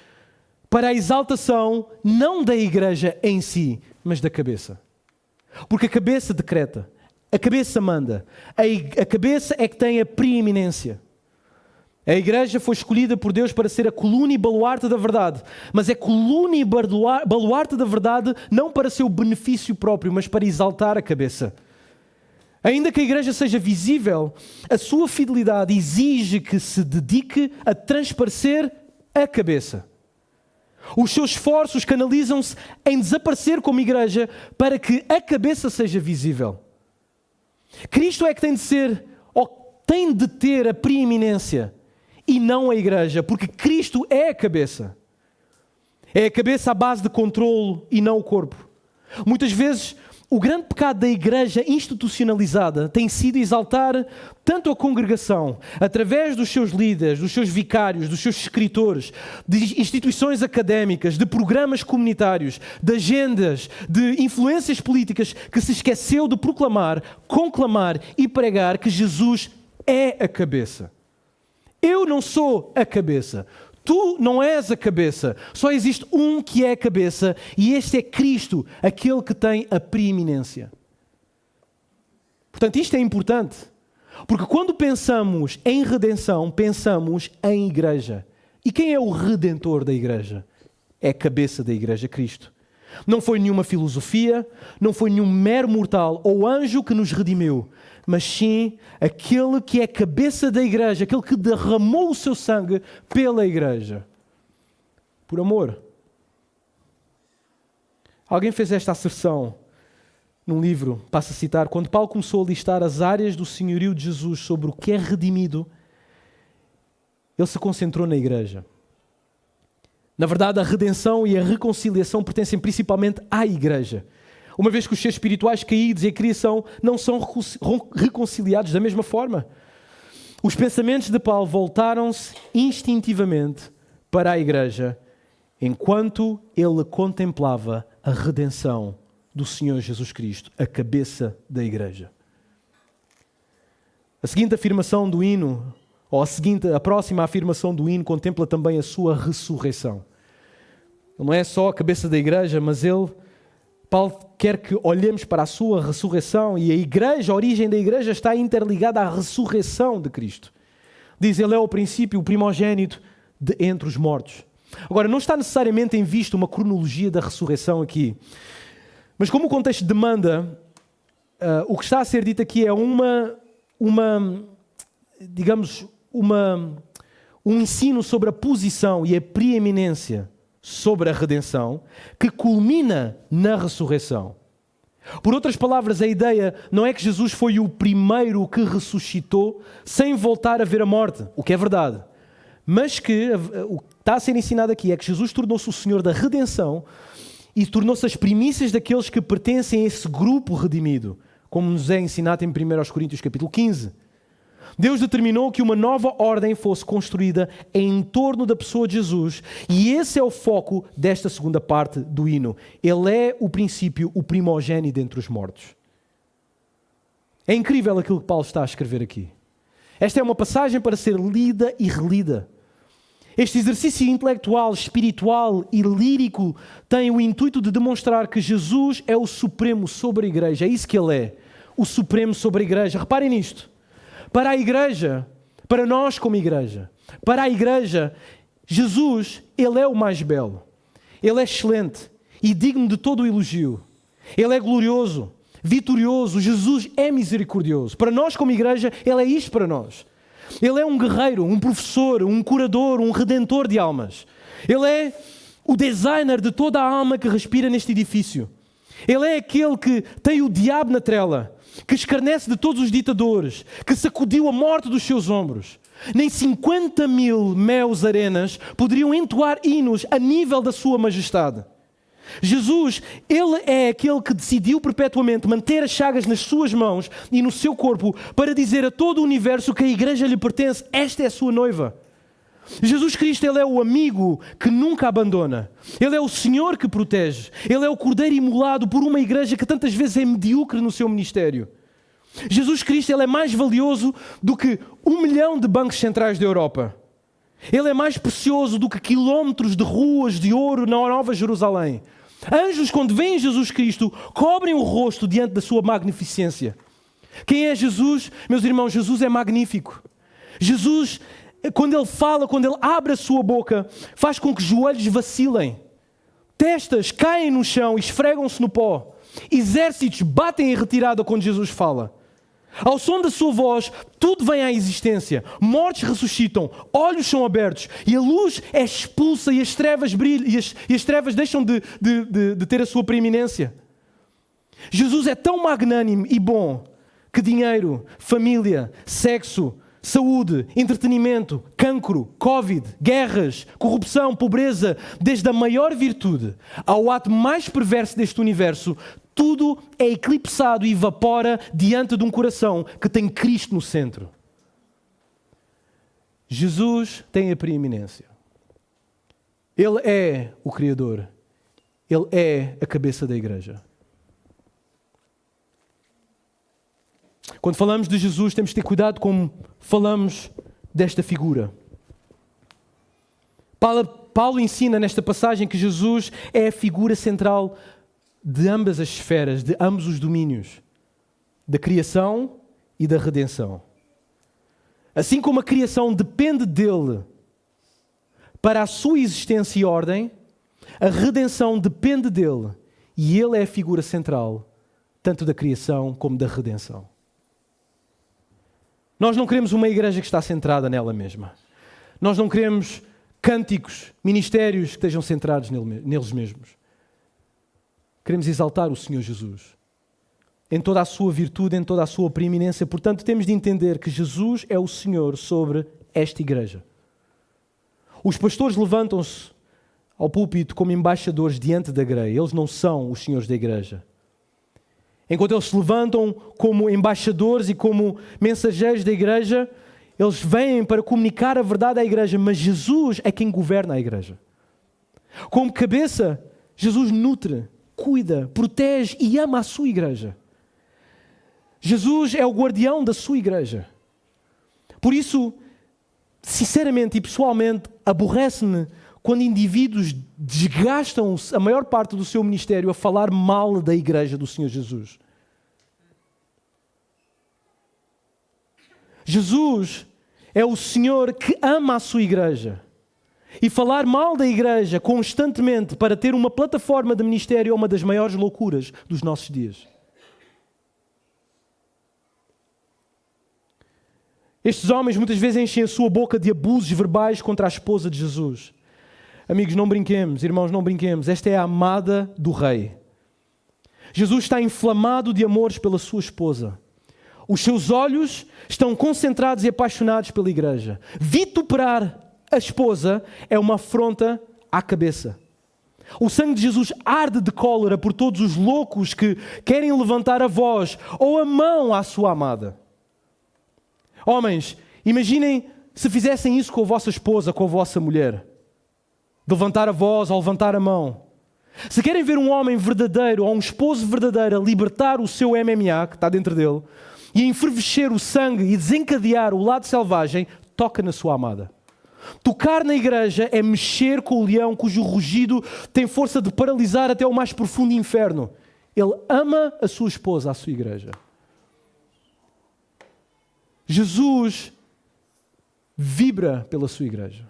Speaker 1: para a exaltação não da igreja em si, mas da cabeça. Porque a cabeça decreta, a cabeça manda, a cabeça é que tem a preeminência. A igreja foi escolhida por Deus para ser a coluna e baluarte da verdade, mas é coluna e baluarte da verdade não para seu benefício próprio, mas para exaltar a cabeça. Ainda que a igreja seja visível, a sua fidelidade exige que se dedique a transparecer a cabeça. Os seus esforços canalizam-se em desaparecer como igreja para que a cabeça seja visível. Cristo é que tem de ser, ou tem de ter a preeminência, e não a igreja, porque Cristo é a cabeça. É a cabeça à base de controlo e não o corpo. Muitas vezes, o grande pecado da igreja institucionalizada tem sido exaltar tanto a congregação, através dos seus líderes, dos seus vicários, dos seus escritores, de instituições académicas, de programas comunitários, de agendas, de influências políticas, que se esqueceu de proclamar, conclamar e pregar que Jesus é a cabeça. Eu não sou a cabeça. Tu não és a cabeça. Só existe um que é a cabeça e este é Cristo, aquele que tem a preeminência. Portanto, isto é importante. Porque quando pensamos em redenção, pensamos em igreja. E quem é o redentor da igreja? É a cabeça da igreja, Cristo. Não foi nenhuma filosofia, não foi nenhum mero mortal ou anjo que nos redimiu, mas sim aquele que é a cabeça da igreja, aquele que derramou o seu sangue pela igreja. Por amor. Alguém fez esta asserção num livro, passo a citar, quando Paulo começou a listar as áreas do senhorio de Jesus sobre o que é redimido, ele se concentrou na igreja. Na verdade, a redenção e a reconciliação pertencem principalmente à igreja. Uma vez que os seres espirituais caídos e a criação não são reconciliados da mesma forma. Os pensamentos de Paulo voltaram-se instintivamente para a igreja, enquanto ele contemplava a redenção do Senhor Jesus Cristo, a cabeça da igreja. A seguinte afirmação do hino, ou a próxima afirmação do hino, contempla também a sua ressurreição. Ele não é só a cabeça da igreja, mas Paulo quer que olhemos para a sua ressurreição e a igreja, a origem da igreja está interligada à ressurreição de Cristo. Diz, ele é o princípio, o primogênito de entre os mortos. Agora, não está necessariamente em vista uma cronologia da ressurreição aqui, mas como o contexto demanda, o que está a ser dito aqui é um ensino sobre a posição e a preeminência sobre a redenção, que culmina na ressurreição. Por outras palavras, a ideia não é que Jesus foi o primeiro que ressuscitou sem voltar a ver a morte, o que é verdade, mas que o que está a ser ensinado aqui é que Jesus tornou-se o Senhor da redenção e tornou-se as primícias daqueles que pertencem a esse grupo redimido, como nos é ensinado em 1 Coríntios capítulo 15. Deus determinou que uma nova ordem fosse construída em torno da pessoa de Jesus e esse é o foco desta segunda parte do hino. Ele é o princípio, o primogênito entre os mortos. É incrível aquilo que Paulo está a escrever aqui. Esta é uma passagem para ser lida e relida. Este exercício intelectual, espiritual e lírico tem o intuito de demonstrar que Jesus é o supremo sobre a igreja. É isso que ele é, o supremo sobre a igreja. Reparem nisto. Para a igreja, para nós como igreja, para a igreja, Jesus, ele é o mais belo. Ele é excelente e digno de todo o elogio. Ele é glorioso, vitorioso. Jesus é misericordioso. Para nós como igreja, ele é isto para nós. Ele é um guerreiro, um professor, um curador, um redentor de almas. Ele é o designer de toda a alma que respira neste edifício. Ele é aquele que tem o diabo na trela, que escarnece de todos os ditadores, que sacudiu a morte dos seus ombros. Nem 50.000 meus arenas poderiam entoar hinos a nível da sua majestade. Jesus, ele é aquele que decidiu perpetuamente manter as chagas nas suas mãos e no seu corpo para dizer a todo o universo que a igreja lhe pertence, esta é a sua noiva. Jesus Cristo, ele é o amigo que nunca abandona. Ele é o Senhor que protege. Ele é o cordeiro imolado por uma igreja que tantas vezes é medíocre no seu ministério. Jesus Cristo, ele é mais valioso do que 1 milhão de bancos centrais da Europa. Ele é mais precioso do que quilómetros de ruas de ouro na Nova Jerusalém. Anjos, quando veem Jesus Cristo, cobrem o rosto diante da sua magnificência. Quem é Jesus? Meus irmãos, Jesus é magnífico. Jesus, quando Ele fala, quando Ele abre a sua boca, faz com que joelhos vacilem. Testas caem no chão e esfregam-se no pó. Exércitos batem em retirada quando Jesus fala. Ao som da sua voz, tudo vem à existência. Mortes ressuscitam, olhos são abertos e a luz é expulsa e as trevas brilham e as trevas deixam de ter a sua preeminência. Jesus é tão magnânimo e bom que dinheiro, família, sexo, saúde, entretenimento, cancro, Covid, guerras, corrupção, pobreza, desde a maior virtude ao ato mais perverso deste universo, tudo é eclipsado e evapora diante de um coração que tem Cristo no centro. Jesus tem a preeminência. Ele é o Criador. Ele é a cabeça da igreja. Quando falamos de Jesus, temos de ter cuidado como falamos desta figura. Paulo ensina nesta passagem que Jesus é a figura central de ambas as esferas, de ambos os domínios, da criação e da redenção. Assim como a criação depende dele para a sua existência e ordem, a redenção depende dele e ele é a figura central, tanto da criação como da redenção. Nós não queremos uma igreja que está centrada nela mesma. Nós não queremos cânticos, ministérios que estejam centrados neles mesmos. Queremos exaltar o Senhor Jesus em toda a sua virtude, em toda a sua preeminência. Portanto, temos de entender que Jesus é o Senhor sobre esta igreja. Os pastores levantam-se ao púlpito como embaixadores diante da grei. Eles não são os senhores da igreja. Enquanto eles se levantam como embaixadores e como mensageiros da igreja, eles vêm para comunicar a verdade à igreja, mas Jesus é quem governa a igreja. Como cabeça, Jesus nutre, cuida, protege e ama a sua igreja. Jesus é o guardião da sua igreja. Por isso, sinceramente e pessoalmente, aborrece-me quando indivíduos desgastam a maior parte do seu ministério a falar mal da igreja do Senhor Jesus. Jesus é o Senhor que ama a sua igreja. E falar mal da igreja constantemente para ter uma plataforma de ministério é uma das maiores loucuras dos nossos dias. Estes homens muitas vezes enchem a sua boca de abusos verbais contra a esposa de Jesus. Amigos, não brinquemos, irmãos, não brinquemos. Esta é a amada do rei. Jesus está inflamado de amores pela sua esposa. Os seus olhos estão concentrados e apaixonados pela igreja. Vituperar a esposa é uma afronta à cabeça. O sangue de Jesus arde de cólera por todos os loucos que querem levantar a voz ou a mão à sua amada. Homens, imaginem se fizessem isso com a vossa esposa, com a vossa mulher. De levantar a voz ou levantar a mão. Se querem ver um homem verdadeiro ou um esposo verdadeiro a libertar o seu MMA, que está dentro dele, e a enfervescer o sangue e desencadear o lado selvagem, toca na sua amada. Tocar na igreja é mexer com o leão cujo rugido tem força de paralisar até o mais profundo inferno. Ele ama a sua esposa, a sua igreja. Jesus vibra pela sua igreja.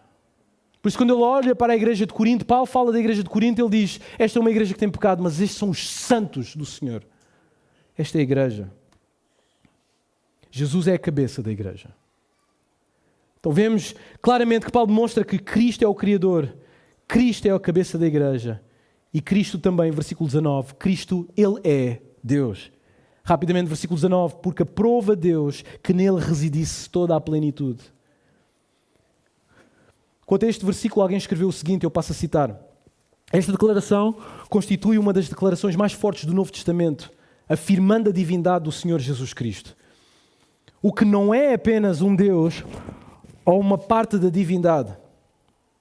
Speaker 1: Por isso, quando ele olha para a igreja de Corinto, Paulo fala da igreja de Corinto, ele diz, esta é uma igreja que tem pecado, mas estes são os santos do Senhor. Esta é a igreja. Jesus é a cabeça da igreja. Então vemos claramente que Paulo demonstra que Cristo é o Criador, Cristo é a cabeça da igreja e Cristo também, versículo 19, Cristo, Ele é Deus. Rapidamente, versículo 19, porque aprova Deus que nele residisse toda a plenitude. Quanto a este versículo, alguém escreveu o seguinte, eu passo a citar. Esta declaração constitui uma das declarações mais fortes do Novo Testamento, afirmando a divindade do Senhor Jesus Cristo. O que não é apenas um Deus ou uma parte da divindade.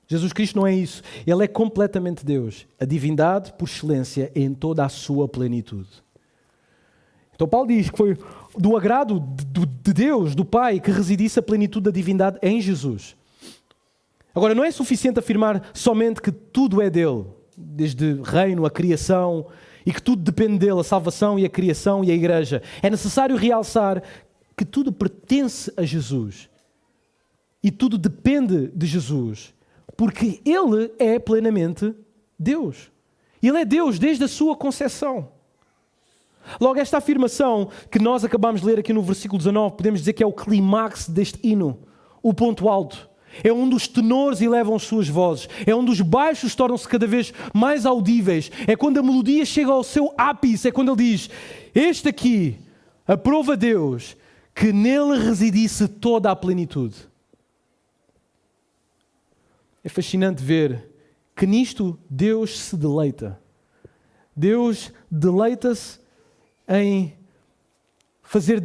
Speaker 1: Jesus Cristo não é isso. Ele é completamente Deus. A divindade, por excelência, em toda a sua plenitude. Então Paulo diz que foi do agrado de Deus, do Pai, que residisse a plenitude da divindade em Jesus. Agora, não é suficiente afirmar somente que tudo é dele, desde reino, a criação, e que tudo depende dele, a salvação e a criação e a igreja. É necessário realçar que tudo pertence a Jesus. E tudo depende de Jesus. Porque ele é plenamente Deus. Ele é Deus desde a sua concepção. Logo, esta afirmação que nós acabamos de ler aqui no versículo 19, podemos dizer que é o clímax deste hino, o ponto alto. É onde os tenores elevam as suas vozes. É onde os baixos tornam-se cada vez mais audíveis. É quando a melodia chega ao seu ápice. É quando ele diz: este aqui aprova Deus, que nele residisse toda a plenitude. É fascinante ver que nisto Deus se deleita. Deus deleita-se em fazer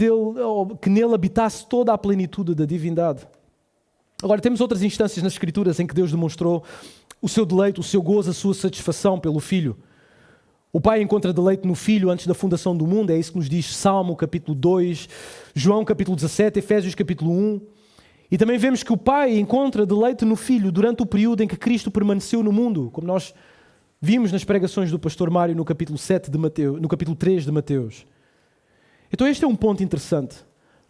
Speaker 1: que nele habitasse toda a plenitude da divindade. Agora, temos outras instâncias nas Escrituras em que Deus demonstrou o seu deleite, o seu gozo, a sua satisfação pelo Filho. O Pai encontra deleite no Filho antes da fundação do mundo, é isso que nos diz Salmo capítulo 2, João capítulo 17, Efésios capítulo 1. E também vemos que o Pai encontra deleite no Filho durante o período em que Cristo permaneceu no mundo, como nós vimos nas pregações do pastor Mário no capítulo 7 de Mateus, no capítulo 3 de Mateus. Então este é um ponto interessante,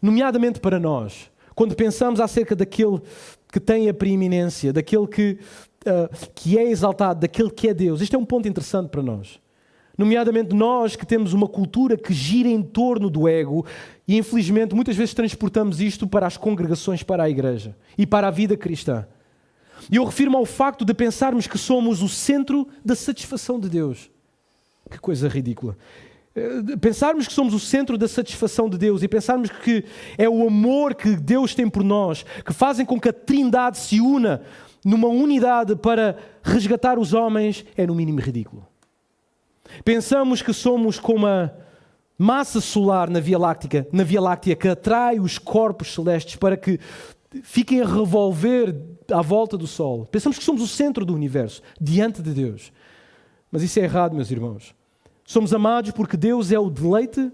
Speaker 1: nomeadamente para nós, quando pensamos acerca daquele que tem a preeminência, daquele que é exaltado, daquele que é Deus. Este é um ponto interessante para nós. Nomeadamente nós que temos uma cultura que gira em torno do ego e infelizmente muitas vezes transportamos isto para as congregações, para a igreja e para a vida cristã. E eu refiro-me ao facto de pensarmos que somos o centro da satisfação de Deus. Que coisa ridícula. Pensarmos que somos o centro da satisfação de Deus e pensarmos que é o amor que Deus tem por nós, que fazem com que a Trindade se una numa unidade para resgatar os homens, é no mínimo ridículo. Pensamos que somos como a massa solar na Via Láctea que atrai os corpos celestes para que fiquem a revolver à volta do Sol. Pensamos que somos o centro do universo, diante de Deus. Mas isso é errado, meus irmãos. Somos amados porque Deus é o deleite,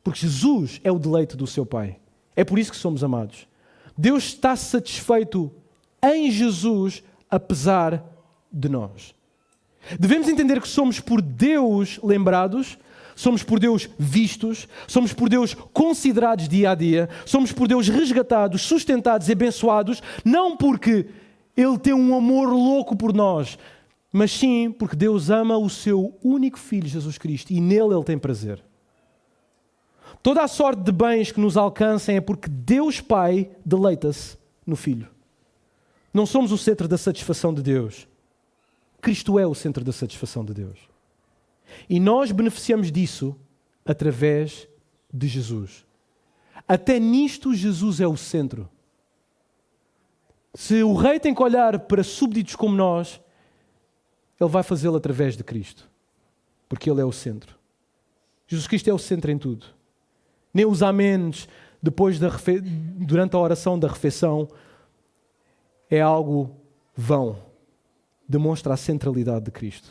Speaker 1: porque Jesus é o deleite do seu Pai. É por isso que somos amados. Deus está satisfeito em Jesus, apesar de nós. Devemos entender que somos por Deus lembrados, somos por Deus vistos, somos por Deus considerados dia a dia, somos por Deus resgatados, sustentados e abençoados, não porque Ele tem um amor louco por nós, mas sim porque Deus ama o seu único Filho, Jesus Cristo, e nele Ele tem prazer. Toda a sorte de bens que nos alcancem é porque Deus Pai deleita-se no Filho. Não somos o centro da satisfação de Deus. Cristo é o centro da satisfação de Deus. E nós beneficiamos disso através de Jesus. Até nisto Jesus é o centro. Se o rei tem que olhar para súbditos como nós, ele vai fazê-lo através de Cristo. Porque ele é o centro. Jesus Cristo é o centro em tudo. Nem os amenes durante a oração da refeição é algo vão. Demonstra a centralidade de Cristo.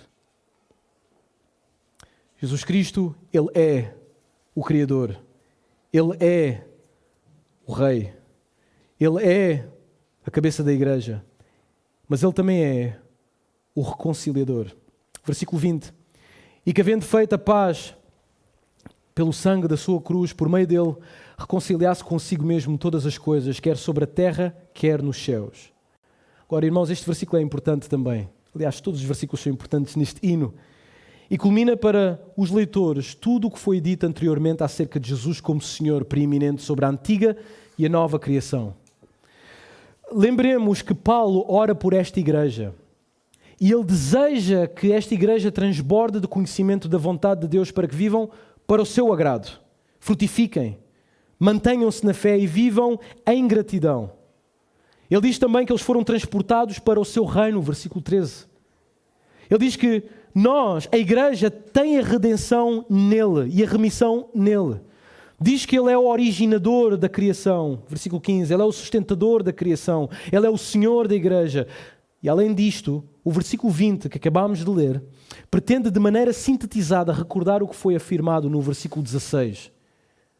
Speaker 1: Jesus Cristo, Ele é o Criador. Ele é o Rei. Ele é a cabeça da igreja. Mas Ele também é o reconciliador. Versículo 20. E que havendo feito a paz pelo sangue da sua cruz, por meio dele, reconciliasse consigo mesmo todas as coisas, quer sobre a terra, quer nos céus. Agora, irmãos, este versículo é importante também. Aliás, todos os versículos são importantes neste hino. E culmina para os leitores tudo o que foi dito anteriormente acerca de Jesus como Senhor preeminente sobre a antiga e a nova criação. Lembremos que Paulo ora por esta igreja. E ele deseja que esta igreja transborde de conhecimento da vontade de Deus para que vivam para o seu agrado. Frutifiquem, mantenham-se na fé e vivam em gratidão. Ele diz também que eles foram transportados para o seu reino, versículo 13. Ele diz que nós, a igreja, tem a redenção nele e a remissão nele. Diz que ele é o originador da criação, versículo 15. Ele é o sustentador da criação. Ele é o Senhor da igreja. E além disto, o versículo 20 que acabámos de ler, pretende de maneira sintetizada recordar o que foi afirmado no versículo 16.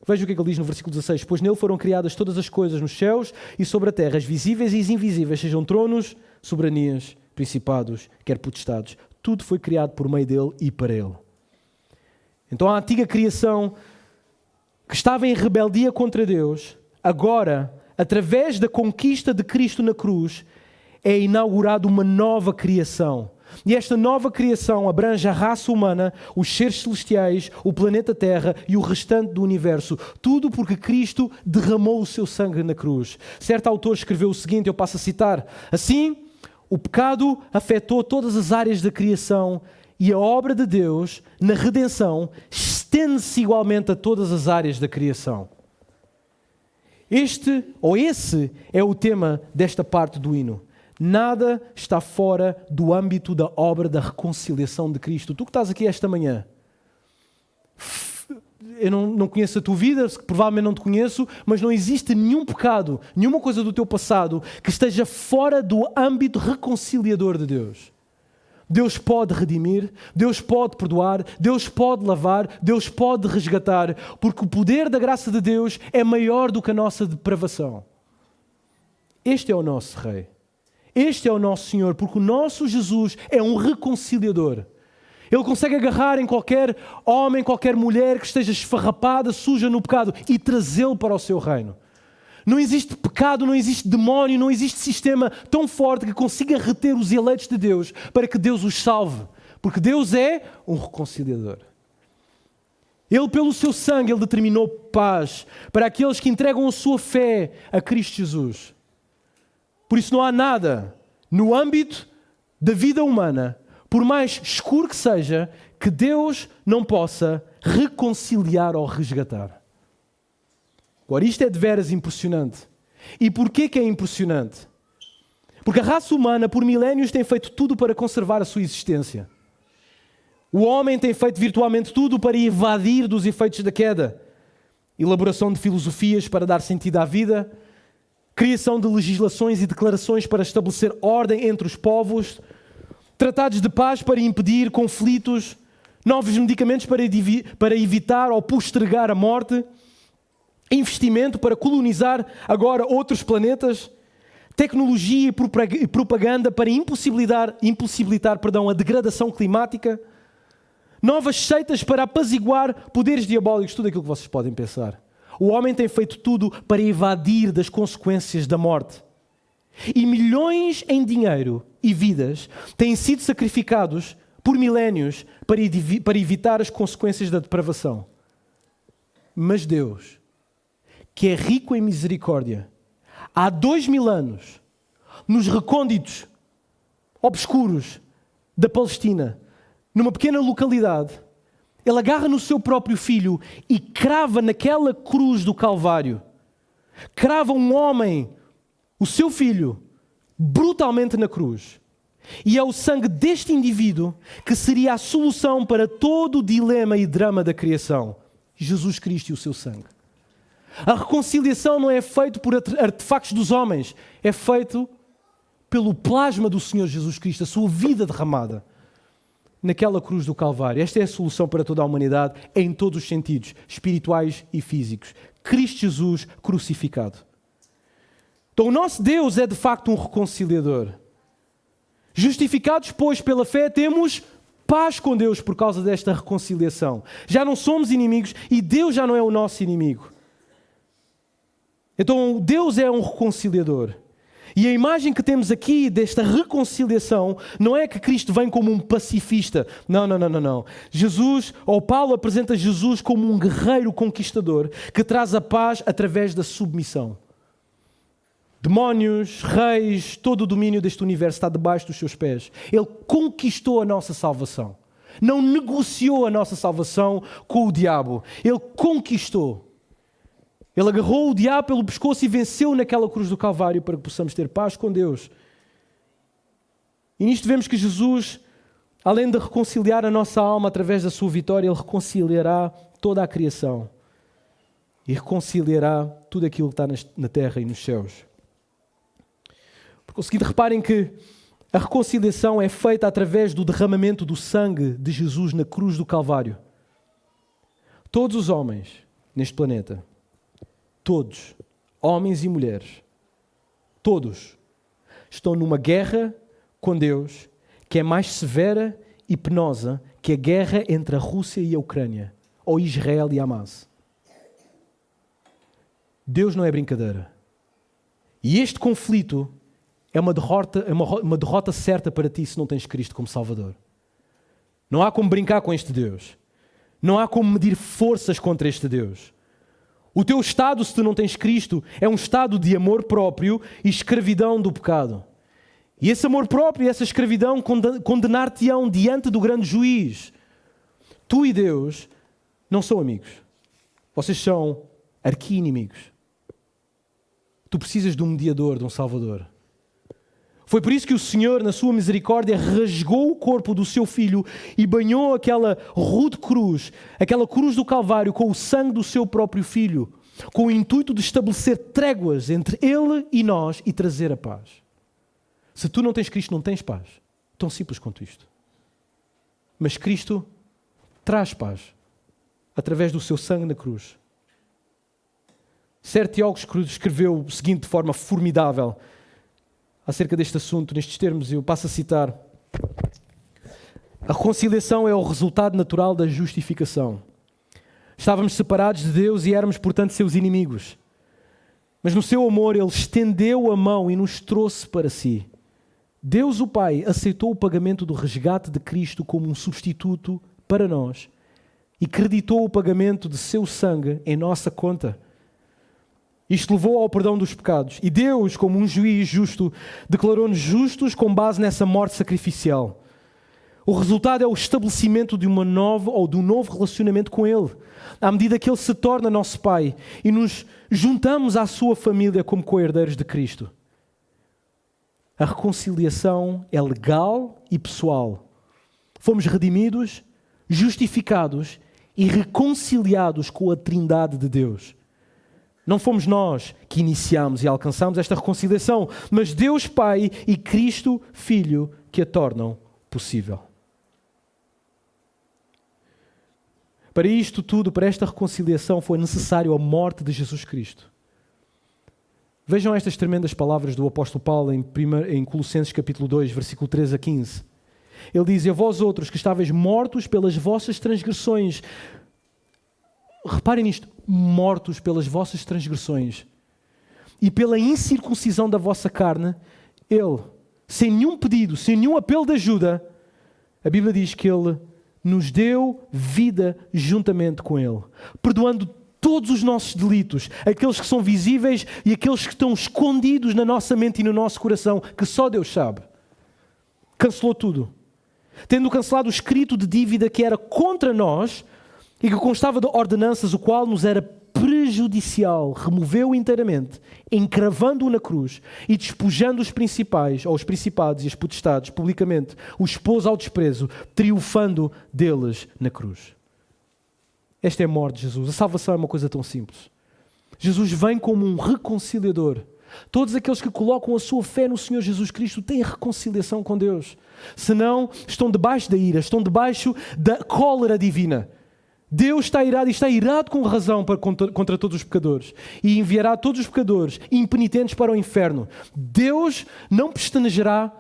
Speaker 1: Veja o que ele diz no versículo 16. Pois nele foram criadas todas as coisas nos céus e sobre a terra, as visíveis e as invisíveis, sejam tronos, soberanias, principados, quer potestades. Tudo foi criado por meio dele e para ele. Então a antiga criação que estava em rebeldia contra Deus, agora, através da conquista de Cristo na cruz, é inaugurada uma nova criação. E esta nova criação abrange a raça humana, os seres celestiais, o planeta Terra e o restante do universo. Tudo porque Cristo derramou o seu sangue na cruz. Certo autor escreveu o seguinte, eu passo a citar. Assim, o pecado afetou todas as áreas da criação e a obra de Deus, na redenção, estende-se igualmente a todas as áreas da criação. Esse é o tema desta parte do hino. Nada está fora do âmbito da obra da reconciliação de Cristo. Tu que estás aqui esta manhã, eu não conheço a tua vida, provavelmente não te conheço, mas não existe nenhum pecado, nenhuma coisa do teu passado que esteja fora do âmbito reconciliador de Deus. Deus pode redimir, Deus pode perdoar, Deus pode lavar, Deus pode resgatar, porque o poder da graça de Deus é maior do que a nossa depravação. Este é o nosso Rei. Este é o nosso Senhor, porque o nosso Jesus é um reconciliador. Ele consegue agarrar em qualquer homem, qualquer mulher que esteja esfarrapada, suja no pecado e trazê-lo para o seu reino. Não existe pecado, não existe demónio, não existe sistema tão forte que consiga reter os eleitos de Deus para que Deus os salve. Porque Deus é um reconciliador. Ele, pelo seu sangue, Ele determinou paz para aqueles que entregam a sua fé a Cristo Jesus. Por isso não há nada no âmbito da vida humana, por mais escuro que seja, que Deus não possa reconciliar ou resgatar. Agora, isto é de veras impressionante. E porquê que é impressionante? Porque a raça humana, por milénios, tem feito tudo para conservar a sua existência. O homem tem feito virtualmente tudo para evadir dos efeitos da queda. Elaboração de filosofias para dar sentido à vida, criação de legislações e declarações para estabelecer ordem entre os povos, tratados de paz para impedir conflitos, novos medicamentos para evitar ou postergar a morte, investimento para colonizar agora outros planetas, tecnologia e propaganda para impossibilitar a degradação climática, novas seitas para apaziguar poderes diabólicos, tudo aquilo que vocês podem pensar. O homem tem feito tudo para evadir das consequências da morte. E milhões em dinheiro e vidas têm sido sacrificados por milénios para evitar as consequências da depravação. Mas Deus, que é rico em misericórdia, há 2000 anos, nos recônditos obscuros da Palestina, numa pequena localidade, Ele agarra no seu próprio filho e crava naquela cruz do Calvário. Crava um homem, o seu filho, brutalmente na cruz. E é o sangue deste indivíduo que seria a solução para todo o dilema e drama da criação. Jesus Cristo e o seu sangue. A reconciliação não é feita por artefactos dos homens, é feito pelo plasma do Senhor Jesus Cristo, a sua vida derramada naquela cruz do Calvário. Esta é a solução para toda a humanidade em todos os sentidos, espirituais e físicos. Cristo Jesus crucificado. Então o nosso Deus é de facto um reconciliador. Justificados, pois, pela fé, temos paz com Deus por causa desta reconciliação. Já não somos inimigos e Deus já não é o nosso inimigo. Então Deus é um reconciliador. E a imagem que temos aqui desta reconciliação não é que Cristo vem como um pacifista. Não. Jesus, ou Paulo apresenta Jesus como um guerreiro conquistador que traz a paz através da submissão. Demónios, reis, todo o domínio deste universo está debaixo dos seus pés. Ele conquistou a nossa salvação. Não negociou a nossa salvação com o diabo. Ele conquistou. Ele agarrou o diabo pelo pescoço e venceu naquela cruz do Calvário para que possamos ter paz com Deus. E nisto vemos que Jesus, além de reconciliar a nossa alma através da sua vitória, Ele reconciliará toda a criação. E reconciliará tudo aquilo que está na terra e nos céus. Por conseguinte, reparem que a reconciliação é feita através do derramamento do sangue de Jesus na cruz do Calvário. Todos os homens, neste planeta, todos, homens e mulheres, todos, estão numa guerra com Deus que é mais severa e penosa que a guerra entre a Rússia e a Ucrânia, ou Israel e Hamas. Deus não é brincadeira. E este conflito é uma derrota certa para ti se não tens Cristo como Salvador. Não há como brincar com este Deus. Não há como medir forças contra este Deus. O teu estado, se tu não tens Cristo, é um estado de amor próprio e escravidão do pecado. E esse amor próprio e essa escravidão condenar-te-ão diante do grande juiz. Tu e Deus não são amigos. Vocês são arqui-inimigos. Tu precisas de um mediador, de um Salvador. Foi por isso que o Senhor, na sua misericórdia, rasgou o corpo do seu Filho e banhou aquela rude cruz, aquela cruz do Calvário, com o sangue do seu próprio Filho, com o intuito de estabelecer tréguas entre Ele e nós e trazer a paz. Se tu não tens Cristo, não tens paz. Tão simples quanto isto. Mas Cristo traz paz através do seu sangue na cruz. Certo teólogo escreveu o seguinte de forma formidável acerca deste assunto, nestes termos, eu passo a citar: a reconciliação é o resultado natural da justificação. Estávamos separados de Deus e éramos, portanto, seus inimigos. Mas no seu amor, Ele estendeu a mão e nos trouxe para si. Deus, o Pai, aceitou o pagamento do resgate de Cristo como um substituto para nós e creditou o pagamento de seu sangue em nossa conta. Isto levou ao perdão dos pecados. E Deus, como um juiz justo, declarou-nos justos com base nessa morte sacrificial. O resultado é o estabelecimento de uma nova ou de um novo relacionamento com Ele, à medida que Ele se torna nosso Pai e nos juntamos à sua família como co-herdeiros de Cristo. A reconciliação é legal e pessoal. Fomos redimidos, justificados e reconciliados com a Trindade de Deus. Não fomos nós que iniciamos e alcançamos esta reconciliação, mas Deus Pai e Cristo Filho que a tornam possível. Para isto tudo, para esta reconciliação, foi necessário a morte de Jesus Cristo. Vejam estas tremendas palavras do apóstolo Paulo em Colossenses capítulo 2, versículo 13 a 15. Ele diz: e a vós outros que estáveis mortos pelas vossas transgressões. Reparem nisto, mortos pelas vossas transgressões e pela incircuncisão da vossa carne, Ele, sem nenhum pedido, sem nenhum apelo de ajuda, a Bíblia diz que Ele nos deu vida juntamente com Ele, perdoando todos os nossos delitos, aqueles que são visíveis e aqueles que estão escondidos na nossa mente e no nosso coração, que só Deus sabe. Cancelou tudo. Tendo cancelado o escrito de dívida que era contra nós e que constava de ordenanças, o qual nos era prejudicial, removeu inteiramente, encravando-o na cruz e despojando os principais, ou os principados e as potestades, publicamente, o expôs ao desprezo, triunfando deles na cruz. Esta é a morte de Jesus. A salvação é uma coisa tão simples. Jesus vem como um reconciliador. Todos aqueles que colocam a sua fé no Senhor Jesus Cristo têm reconciliação com Deus. Senão, estão debaixo da ira, estão debaixo da cólera divina. Deus está irado e está irado com razão contra todos os pecadores e enviará todos os pecadores impenitentes para o inferno. Deus não pestanejará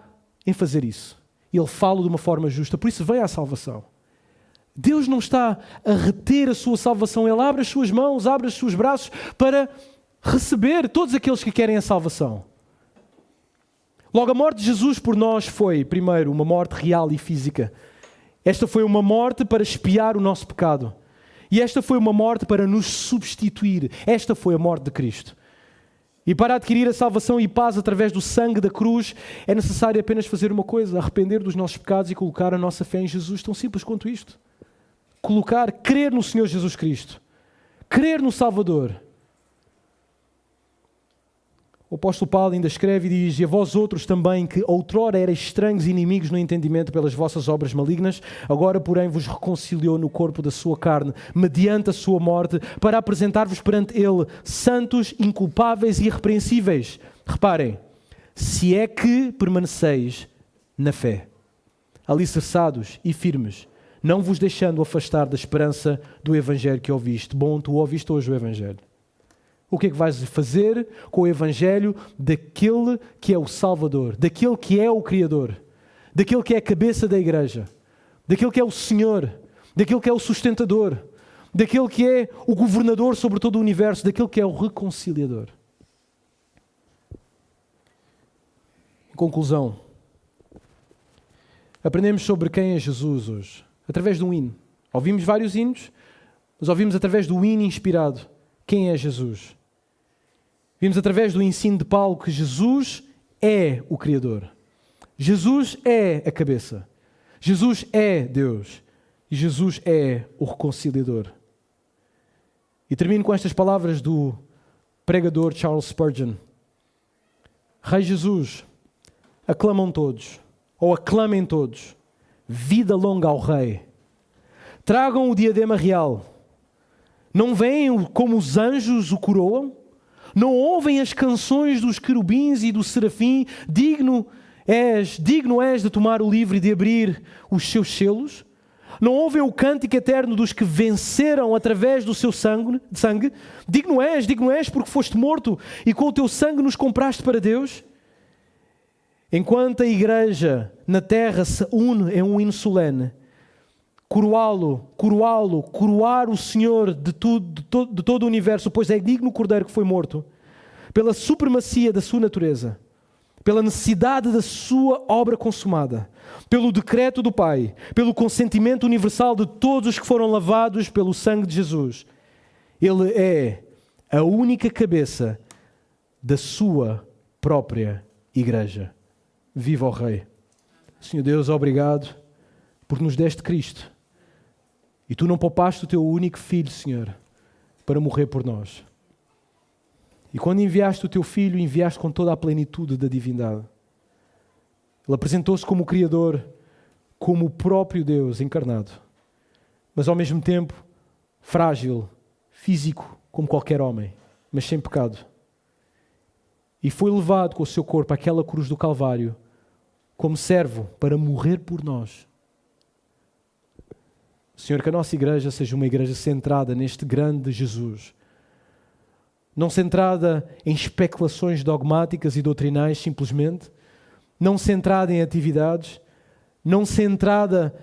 Speaker 1: em fazer isso. Ele fala de uma forma justa, por isso vem a salvação. Deus não está a reter a sua salvação, Ele abre as suas mãos, abre os seus braços para receber todos aqueles que querem a salvação. Logo, a morte de Jesus por nós foi, primeiro, uma morte real e física. Esta foi uma morte para expiar o nosso pecado. E esta foi uma morte para nos substituir. Esta foi a morte de Cristo. E para adquirir a salvação e paz através do sangue da cruz, é necessário apenas fazer uma coisa: arrepender dos nossos pecados e colocar a nossa fé em Jesus. Tão simples quanto isto. Crer no Senhor Jesus Cristo. Crer no Salvador. O apóstolo Paulo ainda escreve e diz: e a vós outros também, que outrora erais estranhos e inimigos no entendimento pelas vossas obras malignas, agora porém vos reconciliou no corpo da sua carne, mediante a sua morte, para apresentar-vos perante Ele santos, inculpáveis e irrepreensíveis. Reparem, se é que permaneceis na fé, alicerçados e firmes, não vos deixando afastar da esperança do Evangelho que ouviste. Bom, tu ouviste hoje o Evangelho. O que é que vais fazer com o Evangelho daquele que é o Salvador, daquele que é o Criador, daquele que é a cabeça da igreja, daquele que é o Senhor, daquele que é o sustentador, daquele que é o governador sobre todo o universo, daquele que é o reconciliador? Em conclusão, aprendemos sobre quem é Jesus hoje, através de um hino. Ouvimos vários hinos, mas ouvimos através do hino inspirado quem é Jesus. Vimos através do ensino de Paulo que Jesus é o Criador. Jesus é a cabeça. Jesus é Deus. E Jesus é o reconciliador. E termino com estas palavras do pregador Charles Spurgeon. Rei Jesus, aclamam todos, ou aclamem todos, vida longa ao Rei. Tragam o diadema real. Não veem como os anjos o coroam? Não ouvem as canções dos querubins e do serafim? Digno és de tomar o livro e de abrir os seus selos? Não ouvem o cântico eterno dos que venceram através do seu sangue? Digno és porque foste morto e com o teu sangue nos compraste para Deus? Enquanto a igreja na terra se une em um hino solene, coroar o Senhor de todo o universo, pois é digno o Cordeiro que foi morto, pela supremacia da sua natureza, pela necessidade da sua obra consumada, pelo decreto do Pai, pelo consentimento universal de todos os que foram lavados pelo sangue de Jesus. Ele é a única cabeça da sua própria igreja. Viva o Rei! Senhor Deus, obrigado por nos deste Cristo. E tu não poupaste o teu único filho, Senhor, para morrer por nós. E quando enviaste o teu filho, enviaste com toda a plenitude da divindade. Ele apresentou-se como o Criador, como o próprio Deus encarnado, mas ao mesmo tempo frágil, físico, como qualquer homem, mas sem pecado. E foi levado com o seu corpo àquela cruz do Calvário como servo para morrer por nós. Senhor, que a nossa igreja seja uma igreja centrada neste grande Jesus. Não centrada em especulações dogmáticas e doutrinais simplesmente, não centrada em atividades, não centrada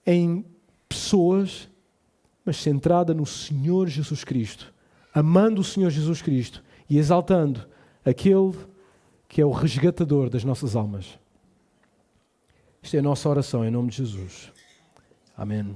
Speaker 1: em pessoas, mas centrada no Senhor Jesus Cristo, amando o Senhor Jesus Cristo e exaltando aquele que é o resgatador das nossas almas. Esta é a nossa oração em nome de Jesus. Amém.